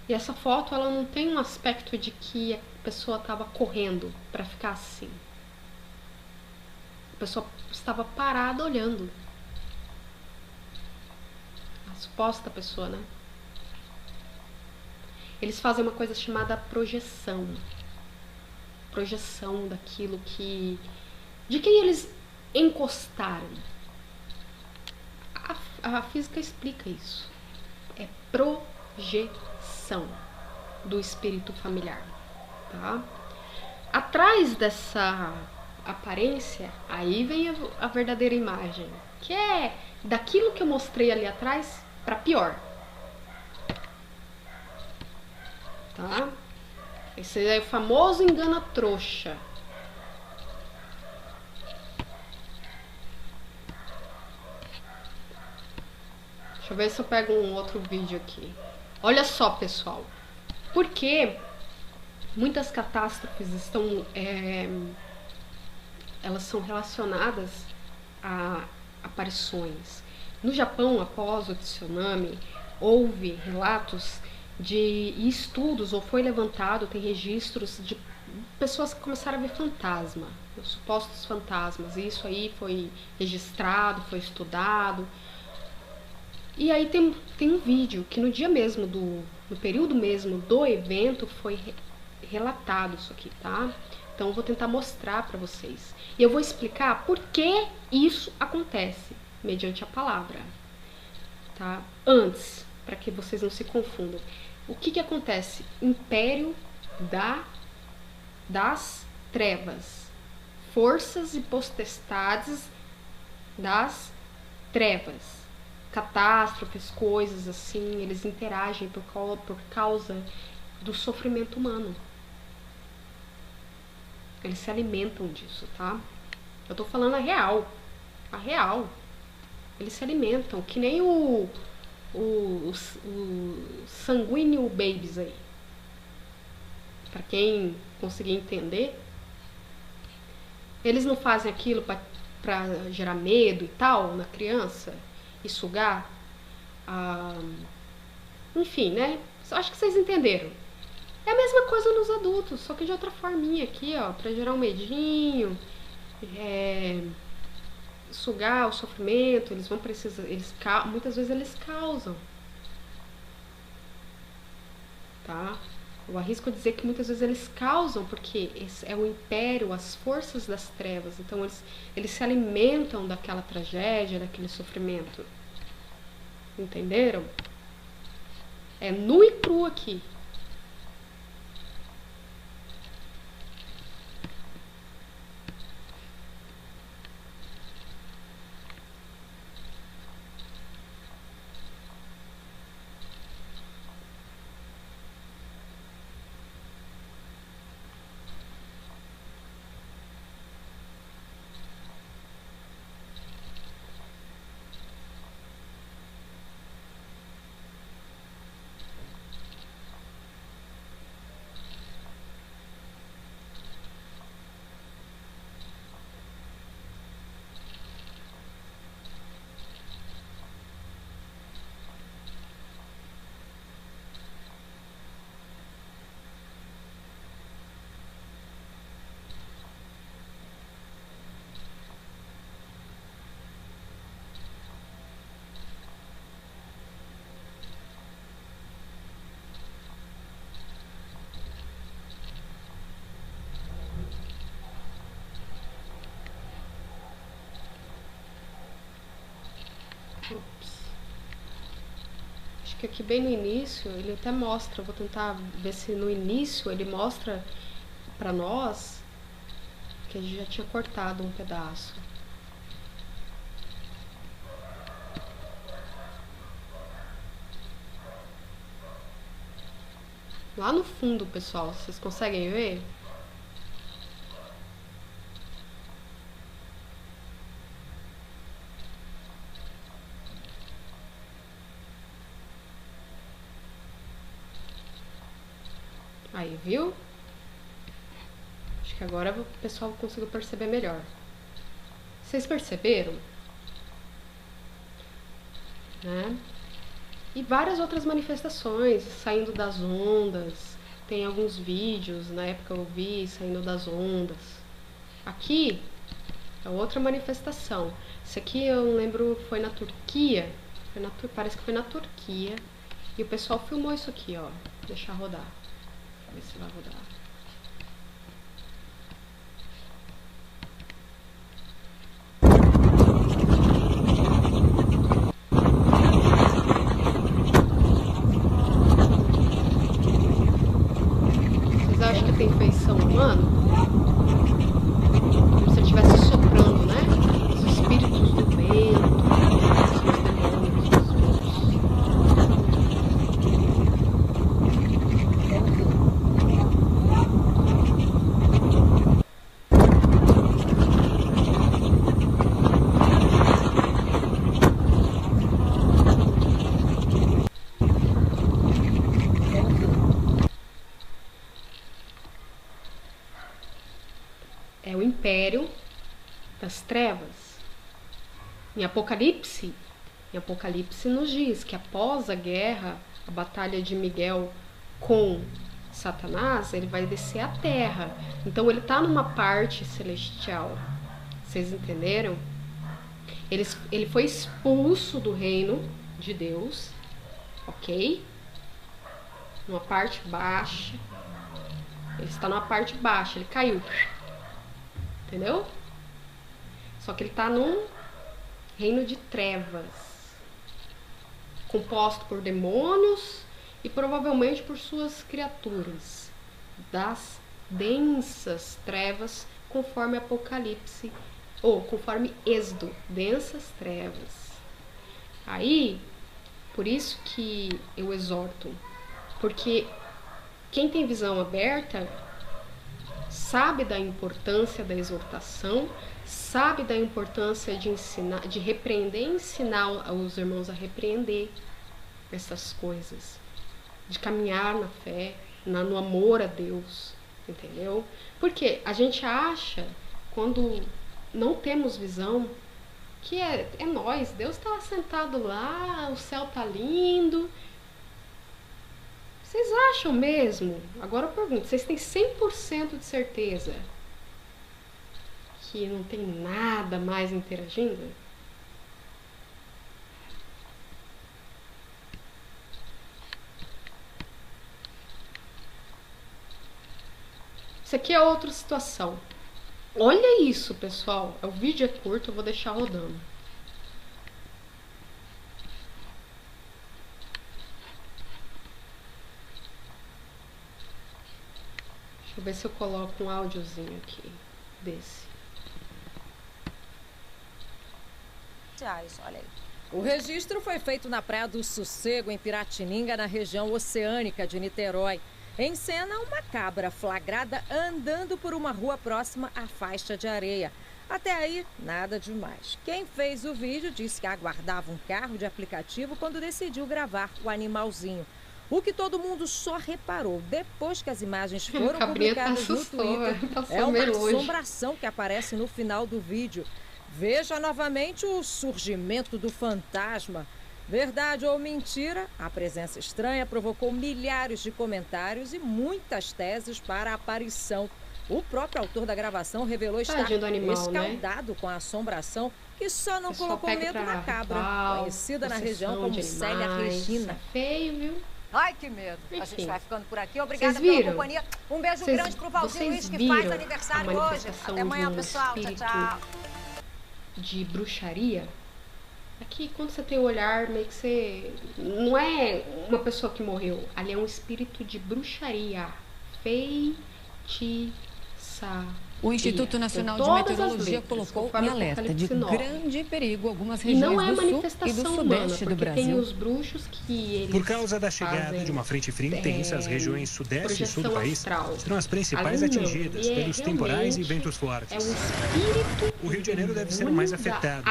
E essa foto, ela não tem um aspecto de que a pessoa estava correndo para ficar assim. A pessoa estava parada olhando. A suposta pessoa, né? Eles fazem uma coisa chamada projeção. Projeção daquilo que... de quem eles encostaram. A física explica isso. É projeção do espírito familiar, tá? Atrás dessa aparência, aí vem a verdadeira imagem, que é daquilo que eu mostrei ali atrás para pior. Tá? Esse é o famoso engana-trouxa. Deixa eu ver se eu pego um outro vídeo aqui. Olha só, pessoal. Por que Muitas catástrofes elas são relacionadas a aparições. No Japão, após o tsunami, houve relatos de estudos, ou foi levantado, tem registros de pessoas que começaram a ver fantasma, supostos fantasmas, e isso aí foi registrado, foi estudado. E aí tem um vídeo que no dia mesmo, no período mesmo do evento, foi relatado isso aqui, tá? Então eu vou tentar mostrar para vocês. E eu vou explicar por que isso acontece, mediante a palavra, tá? Antes, para que vocês não se confundam. O que acontece? Império das trevas. Forças e potestades das trevas. Catástrofes, coisas assim, eles interagem por causa do sofrimento humano. Eles se alimentam disso, tá? Eu tô falando a real. A real. Eles se alimentam, que nem o sanguíneo babies aí. Pra quem conseguir entender. Eles não fazem aquilo pra gerar medo e tal na criança e sugar. Enfim, né? Acho que vocês entenderam. É a mesma coisa nos adultos, só que de outra forminha aqui, ó, pra gerar um medinho, sugar o sofrimento. Eles vão precisar, muitas vezes eles causam, tá? Eu arrisco a dizer que muitas vezes eles causam, porque é o império, as forças das trevas. Então eles se alimentam daquela tragédia, daquele sofrimento. Entenderam? É nu e cru aqui. Acho que aqui bem no início ele até mostra, eu vou tentar ver se no início ele mostra pra nós que a gente já tinha cortado um pedaço. Lá no fundo, pessoal, vocês conseguem ver? Aí, viu? Acho que agora o pessoal conseguiu perceber melhor. Vocês perceberam? Né? E várias outras manifestações, saindo das ondas. Tem alguns vídeos, na época eu vi, saindo das ondas. Aqui é outra manifestação. Esse aqui eu lembro, foi na Turquia. Parece que foi na Turquia. E o pessoal filmou isso aqui, ó. Deixar rodar. Ver se vai rodar. Vocês acham que tem feição humana? Como se estivesse soprando, né? Os espíritos do vento, os demônios, os é o império das trevas. Em Apocalipse nos diz que após a guerra, a batalha de Miguel com Satanás, ele vai descer à terra. Então ele está numa parte celestial. Vocês entenderam? Ele foi expulso do reino de Deus, ok? Numa parte baixa. Ele está numa parte baixa, ele caiu. Entendeu? Só que ele está num reino de trevas, composto por demônios e provavelmente por suas criaturas, das densas trevas, conforme Apocalipse, ou conforme Êxodo, densas trevas. Aí, por isso que eu exorto, porque quem tem visão aberta sabe da importância da exortação, sabe da importância de ensinar, de repreender e ensinar os irmãos a repreender essas coisas, de caminhar na fé, no amor a Deus, entendeu? Porque a gente acha, quando não temos visão, que é nós, Deus está sentado lá, o céu tá lindo. Vocês acham mesmo? Agora eu pergunto, vocês têm 100% de certeza que não tem nada mais interagindo? Isso aqui é outra situação. Olha isso, pessoal. O vídeo é curto, eu vou deixar rodando. Deixa eu ver se eu coloco um áudiozinho aqui desse. Olha aí. O registro foi feito na Praia do Sossego, em Piratininga, na região oceânica de Niterói. Em cena, uma cabra flagrada andando por uma rua próxima à faixa de areia. Até aí, nada demais. Quem fez o vídeo disse que aguardava um carro de aplicativo quando decidiu gravar o animalzinho. O que todo mundo só reparou depois que as imagens foram publicadas no Twitter é uma assombração que aparece no final do vídeo. Veja novamente o surgimento do fantasma. Verdade ou mentira, a presença estranha provocou milhares de comentários e muitas teses para a aparição. O próprio autor da gravação revelou estar escaldado, né, com a assombração, que só não colocou medo na cabra, conhecida na região como Célia Regina. É feio, viu? Ai, que medo. Enfim, a gente vai ficando por aqui. Obrigada pela companhia. Um beijo grande pro Valdir Luiz, que faz aniversário hoje. Até amanhã, pessoal. Tchau, tchau. De bruxaria. Aqui, quando você tem o olhar, meio que você... Não é uma pessoa que morreu. Ali é um espírito de bruxaria. Feitiçaria. O Instituto Nacional de Meteorologia colocou em alerta de grande perigo algumas regiões do sul e do sudeste do Brasil. Tem os bruxos que eles Por causa da chegada de uma frente fria intensa, as regiões sudeste e sul do país serão as principais atingidas pelos temporais e ventos fortes. O Rio de Janeiro deve ser o mais afetado.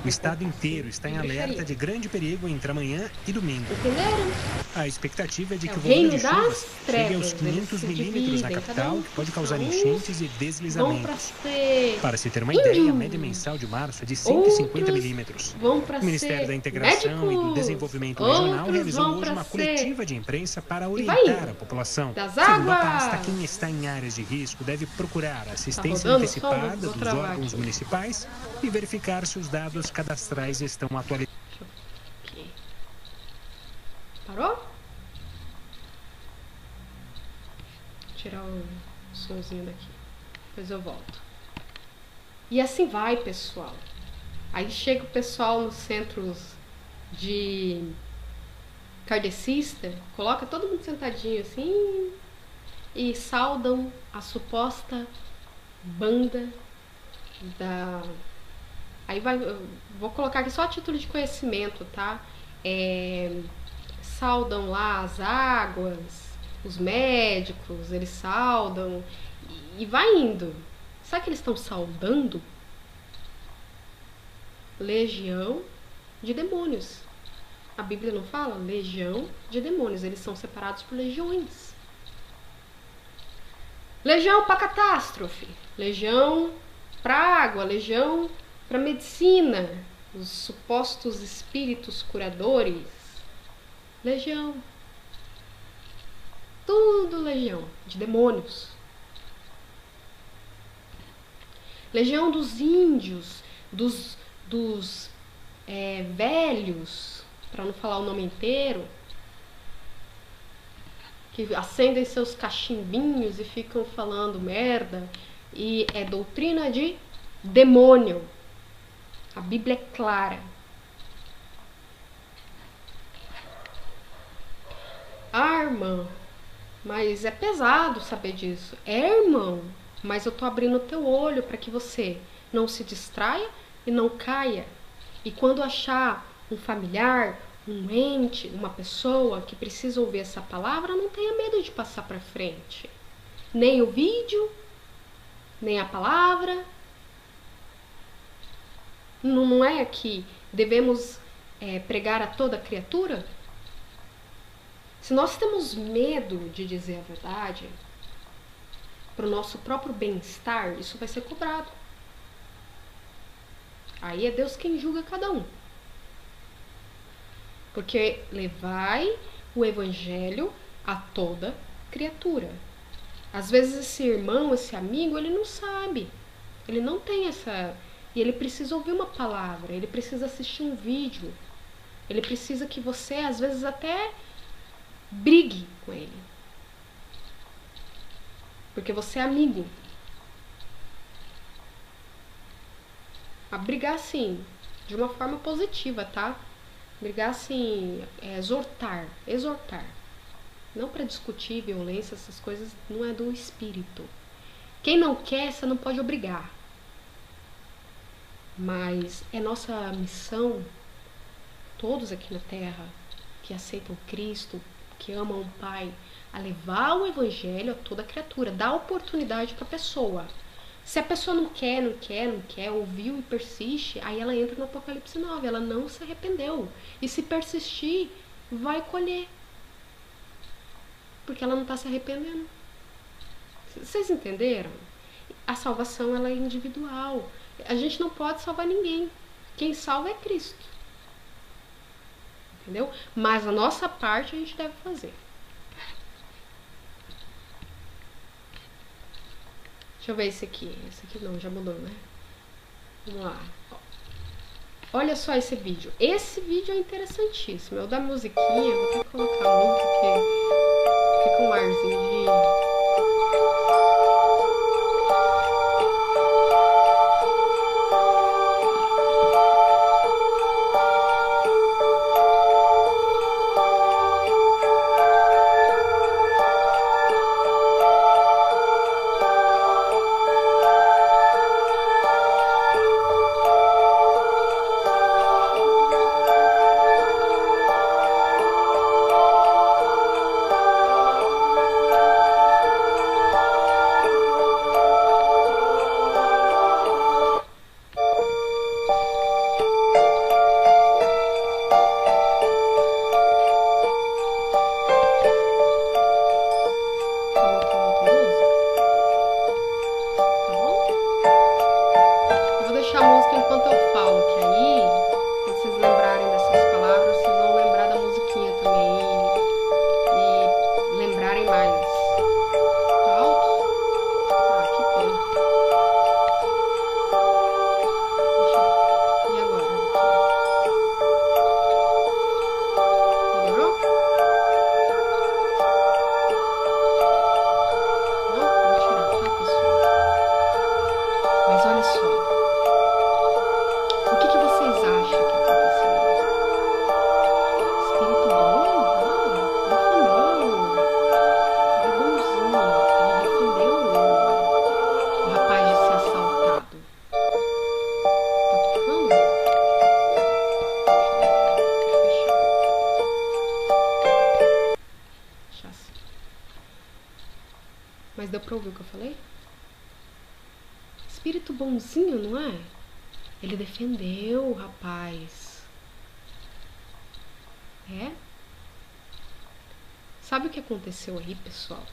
O estado inteiro está em alerta de grande perigo entre amanhã e domingo. Entenderam? A expectativa é de que o volume de chuvas chegue aos 500 milímetros na capital, que pode causar enchentes e deslizamentos. Para se ter uma ideia, a média mensal de março é de 150 milímetros. O Ministério da Integração e do Desenvolvimento Regional realizou hoje uma coletiva de imprensa para orientar a população. Segundo a pasta, quem está em áreas de risco deve procurar assistência antecipada dos órgãos municipais e verificar se os dados cadastrais estão atualizados. Parou? Vou tirar o somzinho daqui. Depois eu volto. E assim vai, pessoal. Aí chega o pessoal nos centros de kardecista, coloca todo mundo sentadinho assim e saudam a suposta banda da... Aí vai, eu vou colocar aqui só a título de conhecimento, tá? Saudam lá as águas, os médicos, eles saudam e vai indo. Sabe que eles estão saudando? Legião de demônios. A Bíblia não fala? Legião de demônios. Eles são separados por legiões. Legião para catástrofe, legião para água, legião para medicina, os supostos espíritos curadores. Legião. Tudo legião de demônios. Legião dos índios, dos velhos, para não falar o nome inteiro, que acendem seus cachimbinhos e ficam falando merda, e é doutrina de demônio. A Bíblia é clara. Ah, irmã, mas é pesado saber disso. É, irmão, mas eu tô abrindo o teu olho para que você não se distraia e não caia. E quando achar um familiar, um ente, uma pessoa que precisa ouvir essa palavra, não tenha medo de passar para frente. Nem o vídeo, nem a palavra. Não é que devemos pregar a toda criatura? Se nós temos medo de dizer a verdade, para o nosso próprio bem-estar, isso vai ser cobrado. Aí é Deus quem julga cada um. Porque levai o evangelho a toda criatura. Às vezes esse irmão, esse amigo, ele não sabe. Ele não tem essa... E ele precisa ouvir uma palavra, ele precisa assistir um vídeo. Ele precisa que você, às vezes, até brigue com ele. Porque você é amigo. A brigar, assim, de uma forma positiva, tá? Brigar, assim, exortar. Não para discutir violência, essas coisas não é do espírito. Quem não quer, você não pode obrigar. Mas é nossa missão, todos aqui na Terra, que aceitam Cristo, que amam o Pai, a levar o Evangelho a toda criatura, dar oportunidade para a pessoa. Se a pessoa não quer, ouviu e persiste, aí ela entra no Apocalipse 9, ela não se arrependeu. E se persistir, vai colher. Porque ela não está se arrependendo. Vocês entenderam? A salvação, ela é individual. A gente não pode salvar ninguém. Quem salva é Cristo. Entendeu? Mas a nossa parte a gente deve fazer. Deixa eu ver esse aqui. Esse aqui não, já mudou, né? Vamos lá. Olha só esse vídeo. Esse vídeo é interessantíssimo. É o da musiquinha. Vou até colocar a música porque fica um arzinho de... Mas deu pra ouvir o que eu falei? Espírito bonzinho, não é? Ele defendeu o rapaz. É? Sabe o que aconteceu aí, pessoal?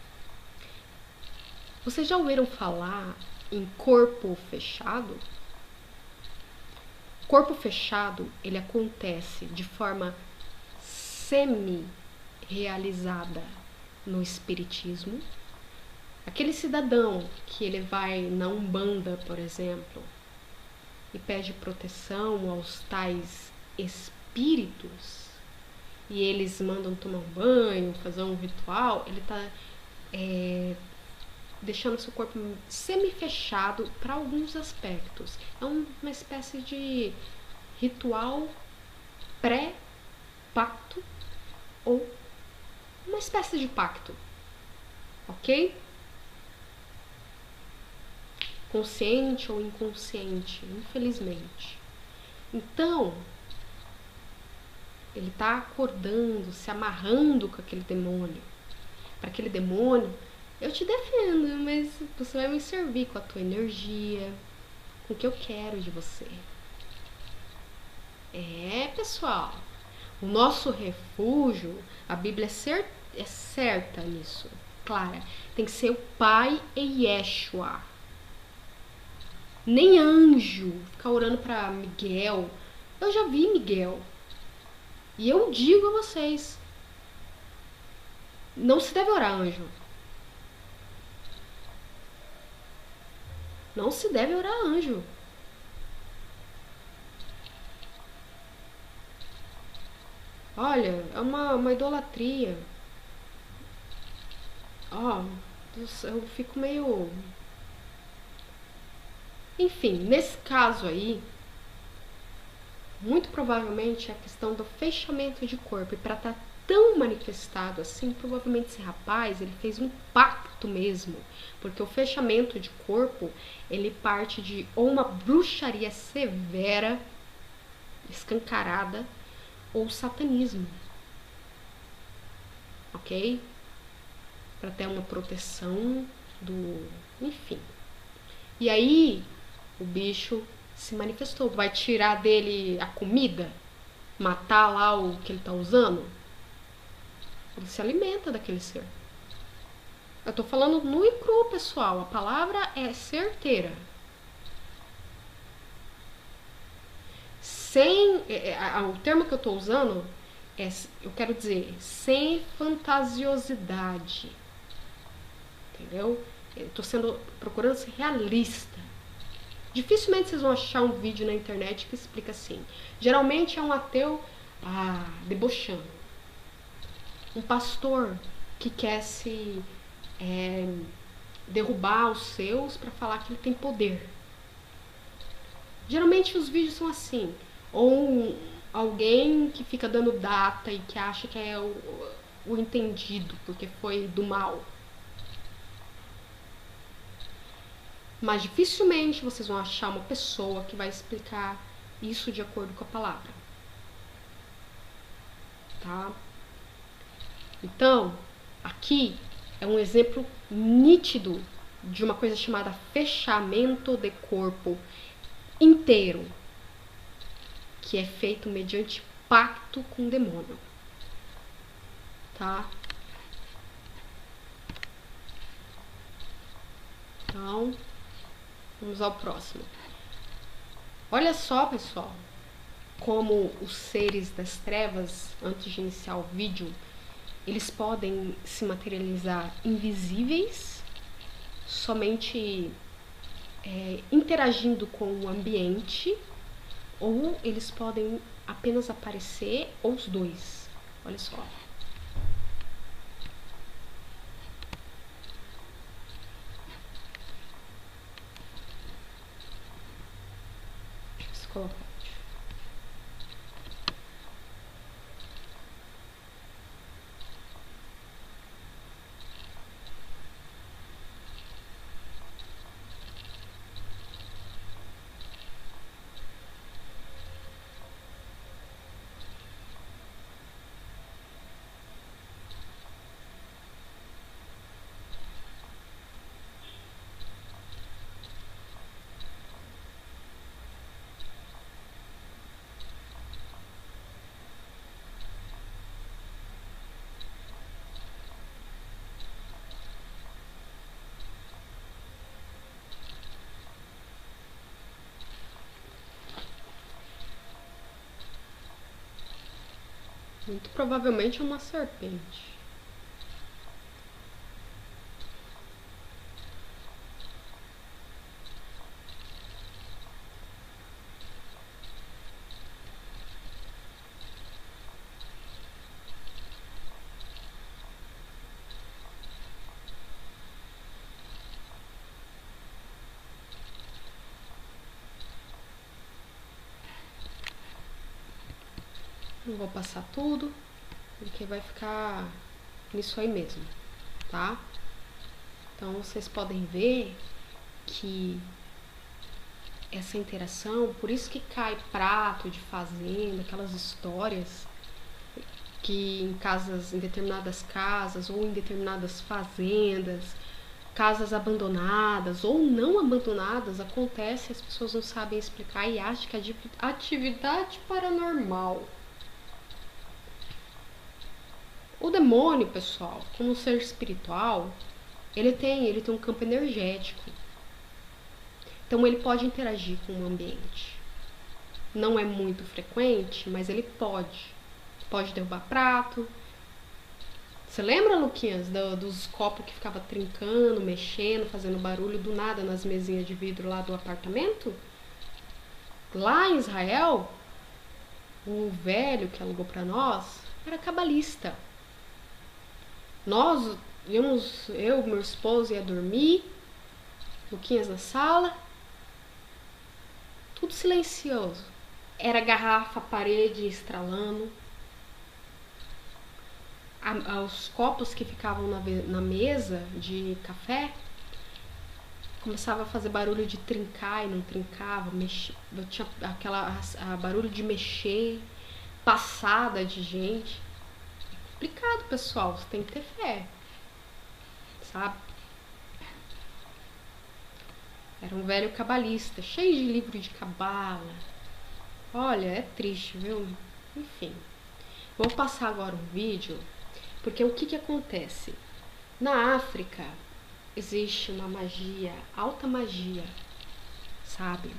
Vocês já ouviram falar em corpo fechado? Corpo fechado, ele acontece de forma semi-realizada no espiritismo. Aquele cidadão que ele vai na Umbanda, por exemplo, e pede proteção aos tais espíritos, e eles mandam tomar um banho, fazer um ritual, ele está deixando seu corpo semi-fechado para alguns aspectos. É uma espécie de ritual pré-pacto ou uma espécie de pacto, ok? Consciente ou inconsciente, infelizmente. Então, ele está acordando, se amarrando com aquele demônio. Para aquele demônio, eu te defendo, mas você vai me servir com a tua energia, com o que eu quero de você. Pessoal, o nosso refúgio, a Bíblia é certa nisso, clara, tem que ser o Pai e Yeshua. Nem anjo, ficar orando para Miguel. Eu já vi Miguel. E eu digo a vocês, não se deve orar anjo. Não se deve orar anjo. Olha, é uma idolatria. Eu fico meio... Enfim, nesse caso aí, muito provavelmente é a questão do fechamento de corpo. E para estar tão manifestado assim, provavelmente esse rapaz, ele fez um pacto mesmo. Porque o fechamento de corpo, ele parte de ou uma bruxaria severa, escancarada, ou satanismo. Ok? Para ter uma proteção do... Enfim. E aí, o bicho se manifestou. Vai tirar dele a comida? Matar lá o que ele tá usando? Ele se alimenta daquele ser. Eu tô falando nu e cru, pessoal. A palavra é certeira. O termo que eu tô usando eu quero dizer, sem fantasiosidade. Entendeu? Eu tô procurando ser realista. Dificilmente vocês vão achar um vídeo na internet que explica assim. Geralmente é um ateu debochando. Um pastor que quer se derrubar os seus para falar que ele tem poder. Geralmente os vídeos são assim. Ou alguém que fica dando data e que acha que é o entendido, porque foi do mal. Mas dificilmente vocês vão achar uma pessoa que vai explicar isso de acordo com a palavra. Tá? Então, aqui é um exemplo nítido de uma coisa chamada fechamento de corpo inteiro, que é feito mediante pacto com o demônio. Tá? Então, vamos ao próximo. Olha só, pessoal, como os seres das trevas, antes de iniciar o vídeo, eles podem se materializar invisíveis, somente interagindo com o ambiente, ou eles podem apenas aparecer, ou os dois. Olha só. Deixa eu colocar. Muito provavelmente é uma serpente. Não vou passar tudo, porque vai ficar nisso aí mesmo, tá? Então vocês podem ver que essa interação, por isso que cai prato de fazenda, aquelas histórias que em determinadas casas ou em determinadas fazendas, casas abandonadas ou não abandonadas, acontece, as pessoas não sabem explicar e acham que é atividade paranormal. O demônio, pessoal, como um ser espiritual, ele tem um campo energético. Então ele pode interagir com o ambiente. Não é muito frequente, mas ele pode. Pode derrubar prato. Você lembra, Luquinhas, dos copos que ficava trincando, mexendo, fazendo barulho do nada nas mesinhas de vidro lá do apartamento? Lá em Israel, o velho que alugou para nós era cabalista. Nós íamos, eu, meu esposo ia dormir, Luquinhas na sala, tudo silencioso. Era garrafa, parede estralando. Os copos que ficavam na mesa de café começava a fazer barulho de trincar e não trincava, tinha barulho de mexer, passada de gente. Complicado, pessoal, você tem que ter fé, sabe? Era um velho cabalista, cheio de livro de cabala. Olha, é triste, viu? Enfim, vou passar agora um vídeo, porque o que acontece? Na África existe uma magia, alta magia, sabe?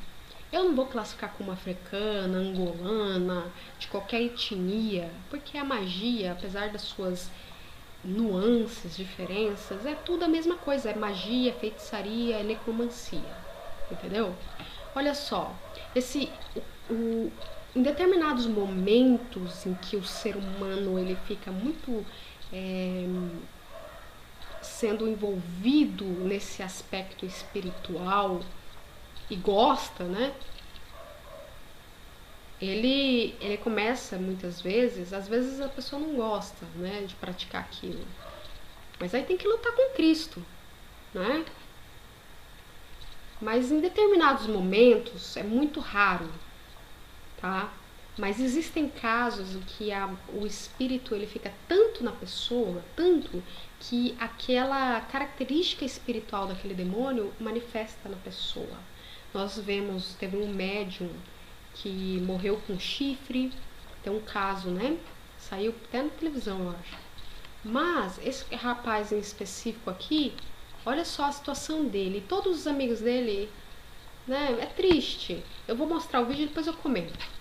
Eu não vou classificar como africana, angolana, de qualquer etnia, porque a magia, apesar das suas nuances, diferenças, é tudo a mesma coisa, é magia, feitiçaria, é necromancia, entendeu? Olha só, em determinados momentos em que o ser humano ele fica muito sendo envolvido nesse aspecto espiritual e gosta, né? Ele começa muitas vezes, às vezes a pessoa não gosta, né, de praticar aquilo. Mas aí tem que lutar com Cristo, né? Mas em determinados momentos é muito raro, tá? Mas existem casos em que o espírito ele fica tanto na pessoa, tanto que aquela característica espiritual daquele demônio manifesta na pessoa. Nós vemos, teve um médium que morreu com chifre, tem um caso, né? Saiu até na televisão, eu acho. Mas esse rapaz em específico aqui, olha só a situação dele. Todos os amigos dele, né? É triste. Eu vou mostrar o vídeo e depois eu comento.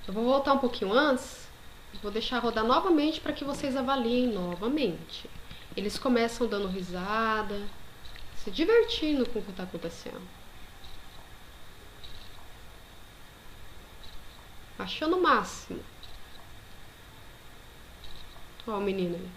Eu vou voltar um pouquinho antes, vou deixar rodar novamente para que vocês avaliem novamente. Eles começam dando risada, se divertindo com o que está acontecendo. Achando o máximo. Ó o menino aí.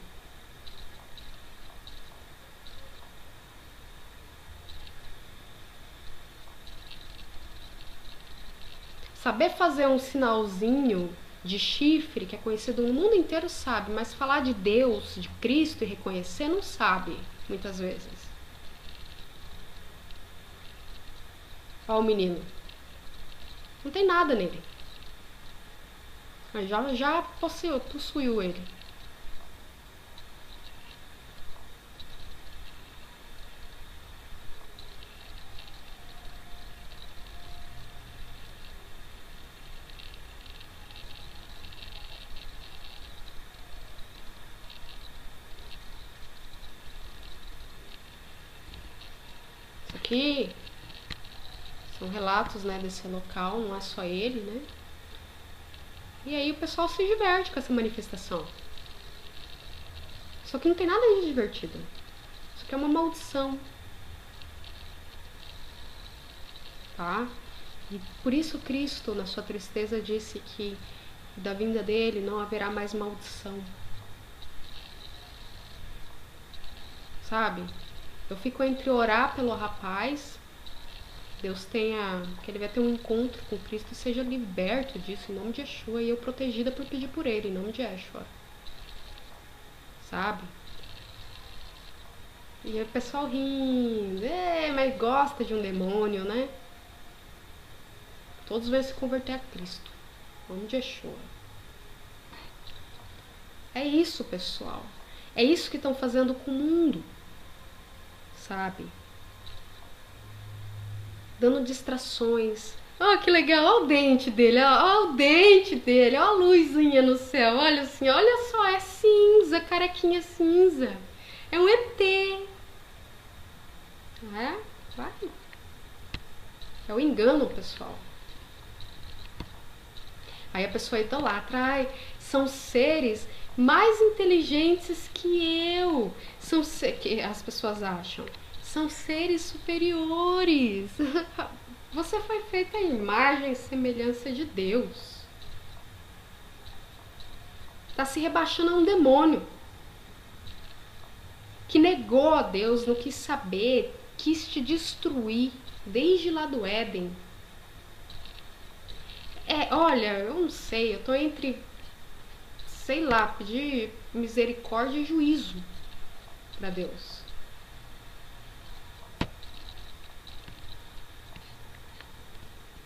Saber fazer um sinalzinho de chifre, que é conhecido no mundo inteiro, sabe, mas falar de Deus, de Cristo e reconhecer, não sabe, muitas vezes. Olha o menino. Não tem nada nele. Mas já possuiu ele. Isso aqui são relatos, né, desse local, não é só ele, né? E aí o pessoal se diverte com essa manifestação. Só que não tem nada de divertido. Isso aqui é uma maldição. Tá? E por isso Cristo, na sua tristeza, disse que da vinda dele não haverá mais maldição. Sabe? Eu fico entre orar pelo rapaz, Deus tenha, que ele vai ter um encontro com Cristo e seja liberto disso em nome de Yeshua, e eu protegida por pedir por ele em nome de Yeshua. Sabe? E o pessoal rindo, mas gosta de um demônio, né? Todos vão se converter a Cristo em nome de Yeshua. É isso, pessoal. É isso que estão fazendo com o mundo. Sabe? Dando distrações. Oh, que legal, olha o dente dele, olha o dente dele, olha a luzinha no céu, olha assim, olha só, é cinza, carequinha cinza. É um ET. É? Vai. É o engano, pessoal. Aí a pessoa idolatra, são seres mais inteligentes que eu. Que as pessoas acham. São seres superiores. Você foi feita à imagem e semelhança de Deus. Está se rebaixando a um demônio que negou a Deus, não quis saber, quis te destruir desde lá do Éden. Olha, eu não sei, eu tô entre, sei lá, pedir misericórdia e juízo para Deus.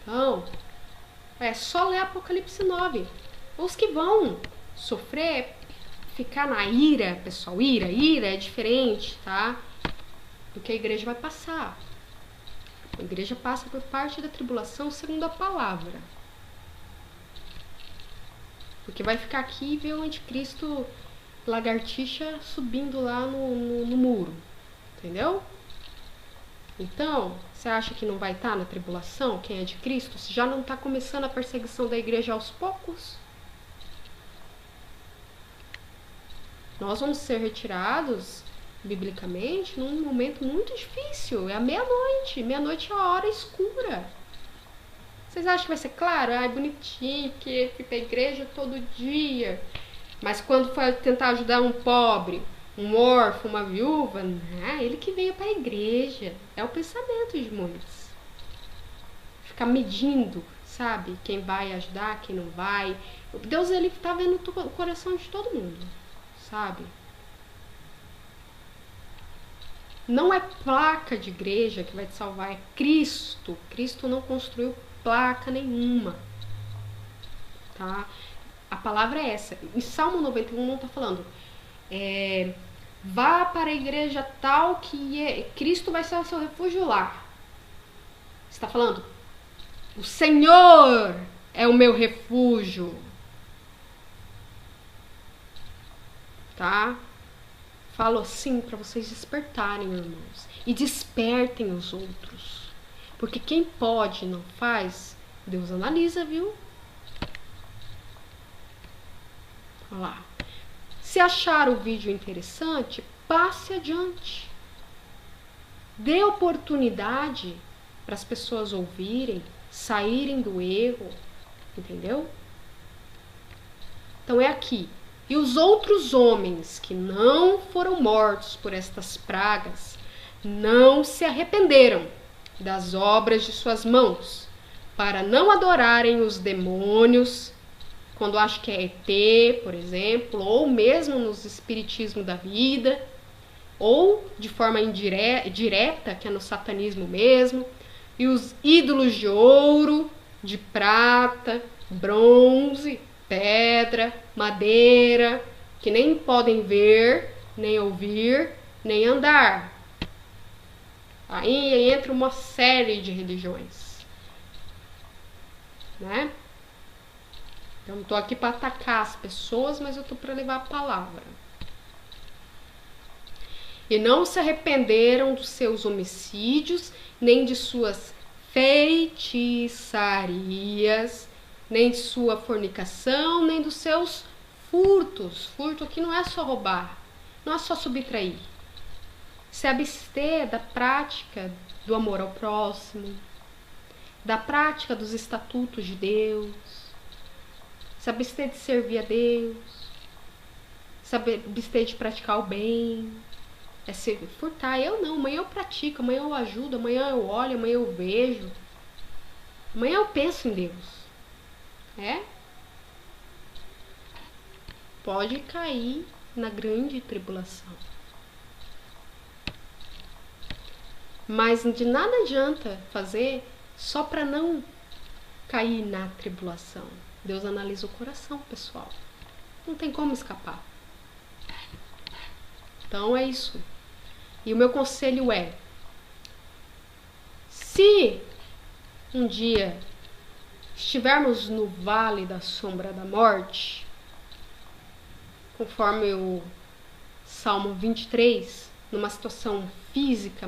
Então, é só ler Apocalipse 9. Os que vão sofrer, ficar na ira, pessoal, ira é diferente, tá? Do que a igreja vai passar. A igreja passa por parte da tribulação segundo a palavra. Porque vai ficar aqui e ver o anticristo lagartixa subindo lá no muro. Entendeu? Então, você acha que não vai estar na tribulação quem é de Cristo? Se já não está começando a perseguição da igreja aos poucos? Nós vamos ser retirados, biblicamente, num momento muito difícil. É a meia-noite. Meia-noite é a hora escura. Vocês acham que vai ser claro? Bonitinho, que fica a igreja todo dia. Mas quando for tentar ajudar um pobre, um órfão, uma viúva, ele que veio para a igreja. É o pensamento de muitos. Ficar medindo, sabe? Quem vai ajudar, quem não vai. Deus, ele tá vendo o coração de todo mundo, sabe? Não é placa de igreja que vai te salvar, é Cristo. Cristo não construiu placa nenhuma, tá? A palavra é essa. Em Salmo 91 não tá falando vá para a igreja tal que Cristo vai ser o seu refúgio lá. Está falando o Senhor é o meu refúgio, tá? Falo assim para vocês despertarem, irmãos, e despertem os outros, porque quem pode não faz, Deus analisa, viu? Olha lá. Se achar o vídeo interessante, passe adiante. Dê oportunidade para as pessoas ouvirem, saírem do erro, entendeu? Então é aqui. E os outros homens que não foram mortos por estas pragas, não se arrependeram das obras de suas mãos, para não adorarem os demônios quando acha que é ET, por exemplo, ou mesmo nos espiritismo da vida, ou de forma direta, que é no satanismo mesmo, e os ídolos de ouro, de prata, bronze, pedra, madeira, que nem podem ver, nem ouvir, nem andar. Aí entra uma série de religiões, né? Eu não tô aqui para atacar as pessoas, mas eu tô para levar a palavra. E não se arrependeram dos seus homicídios, nem de suas feitiçarias, nem de sua fornicação, nem dos seus furtos. Furto aqui não é só roubar, não é só subtrair. Se abster da prática do amor ao próximo, da prática dos estatutos de Deus, se abster de servir a Deus, se abster de praticar o bem, é se furtar. Eu não, amanhã eu pratico, amanhã eu ajudo, amanhã eu olho, amanhã eu vejo, amanhã eu penso em Deus. Pode cair na grande tribulação. Mas de nada adianta fazer só para não cair na tribulação. Deus analisa o coração, pessoal. Não tem como escapar. Então é isso. E o meu conselho é: se um dia estivermos no vale da sombra da morte, conforme o Salmo 23, numa situação física,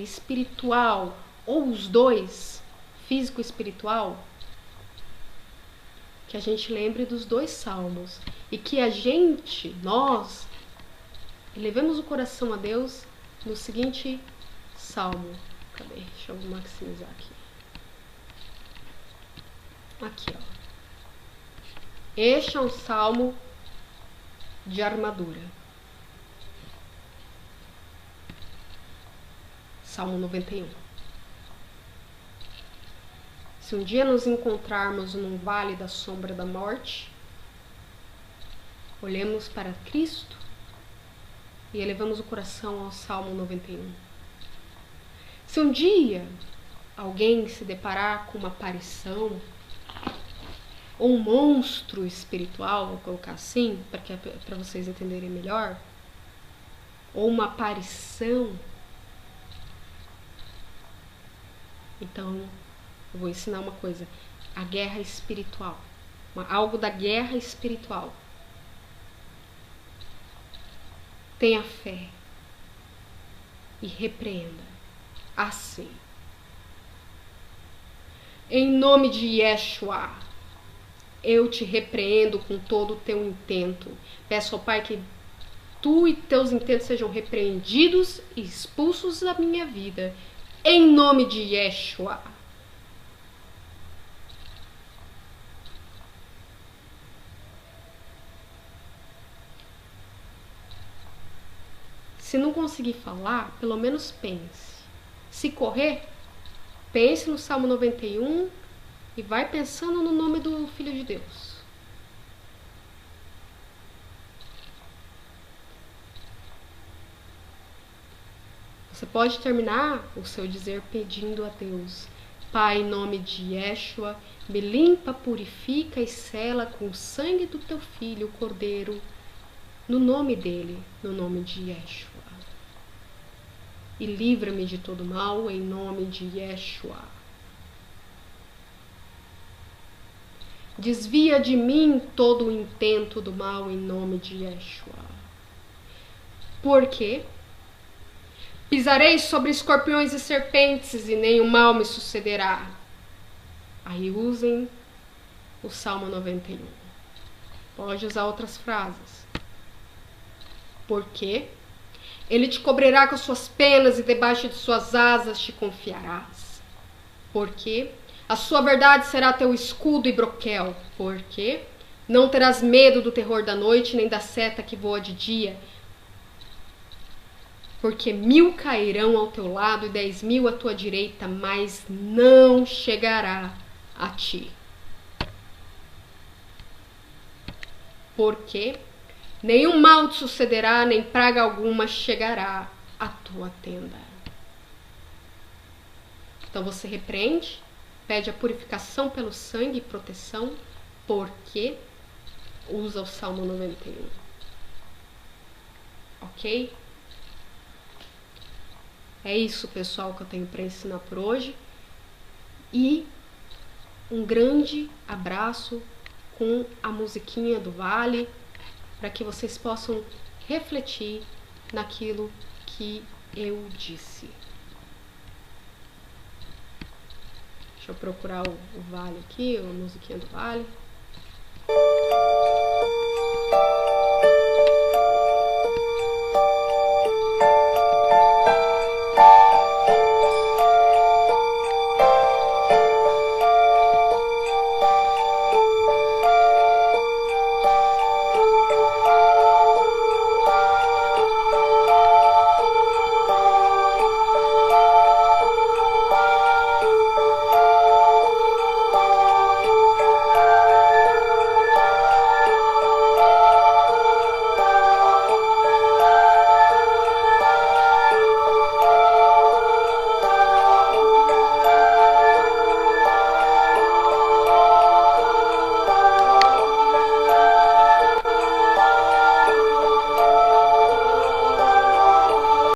espiritual, ou os dois, físico e espiritual, que a gente lembre dos dois salmos e que nós, elevemos o coração a Deus no seguinte salmo. Cadê? Deixa eu maximizar aqui. Aqui, ó. Este é um salmo de armadura. Salmo 91. Se um dia nos encontrarmos num vale da sombra da morte, olhemos para Cristo e elevamos o coração ao Salmo 91. Se um dia alguém se deparar com uma aparição ou um monstro espiritual, vou colocar assim, para vocês entenderem melhor, ou uma aparição, então eu vou ensinar uma coisa: a guerra espiritual, algo da guerra espiritual. Tenha fé e repreenda assim. Em nome de Yeshua, eu te repreendo com todo o teu intento. Peço ao Pai que tu e teus intentos sejam repreendidos e expulsos da minha vida. Em nome de Yeshua. Se não conseguir falar, pelo menos pense. Se correr, pense no Salmo 91 e vai pensando no nome do Filho de Deus. Você pode terminar o seu dizer pedindo a Deus: Pai, em nome de Yeshua, me limpa, purifica e sela com o sangue do teu Filho, o Cordeiro, no nome dele, no nome de Yeshua. E livra-me de todo mal, em nome de Yeshua. Desvia de mim todo o intento do mal, em nome de Yeshua. Porque pisarei sobre escorpiões e serpentes e nenhum mal me sucederá. Aí usem o Salmo 91. Pode usar outras frases. Porque ele te cobrirá com suas penas e debaixo de suas asas te confiarás. Porque a sua verdade será teu escudo e broquel. Porque não terás medo do terror da noite, nem da seta que voa de dia. Porque 1000 cairão ao teu lado e 10.000 à tua direita, mas não chegará a ti. porque nenhum mal te sucederá, nem praga alguma chegará à tua tenda. Então você repreende, pede a purificação pelo sangue e proteção, porque usa o Salmo 91. Ok? É isso, pessoal, que eu tenho para ensinar por hoje. E um grande abraço com a musiquinha do Vale, para que vocês possam refletir naquilo que eu disse. Deixa eu procurar o Vale aqui, a musiquinha do Vale.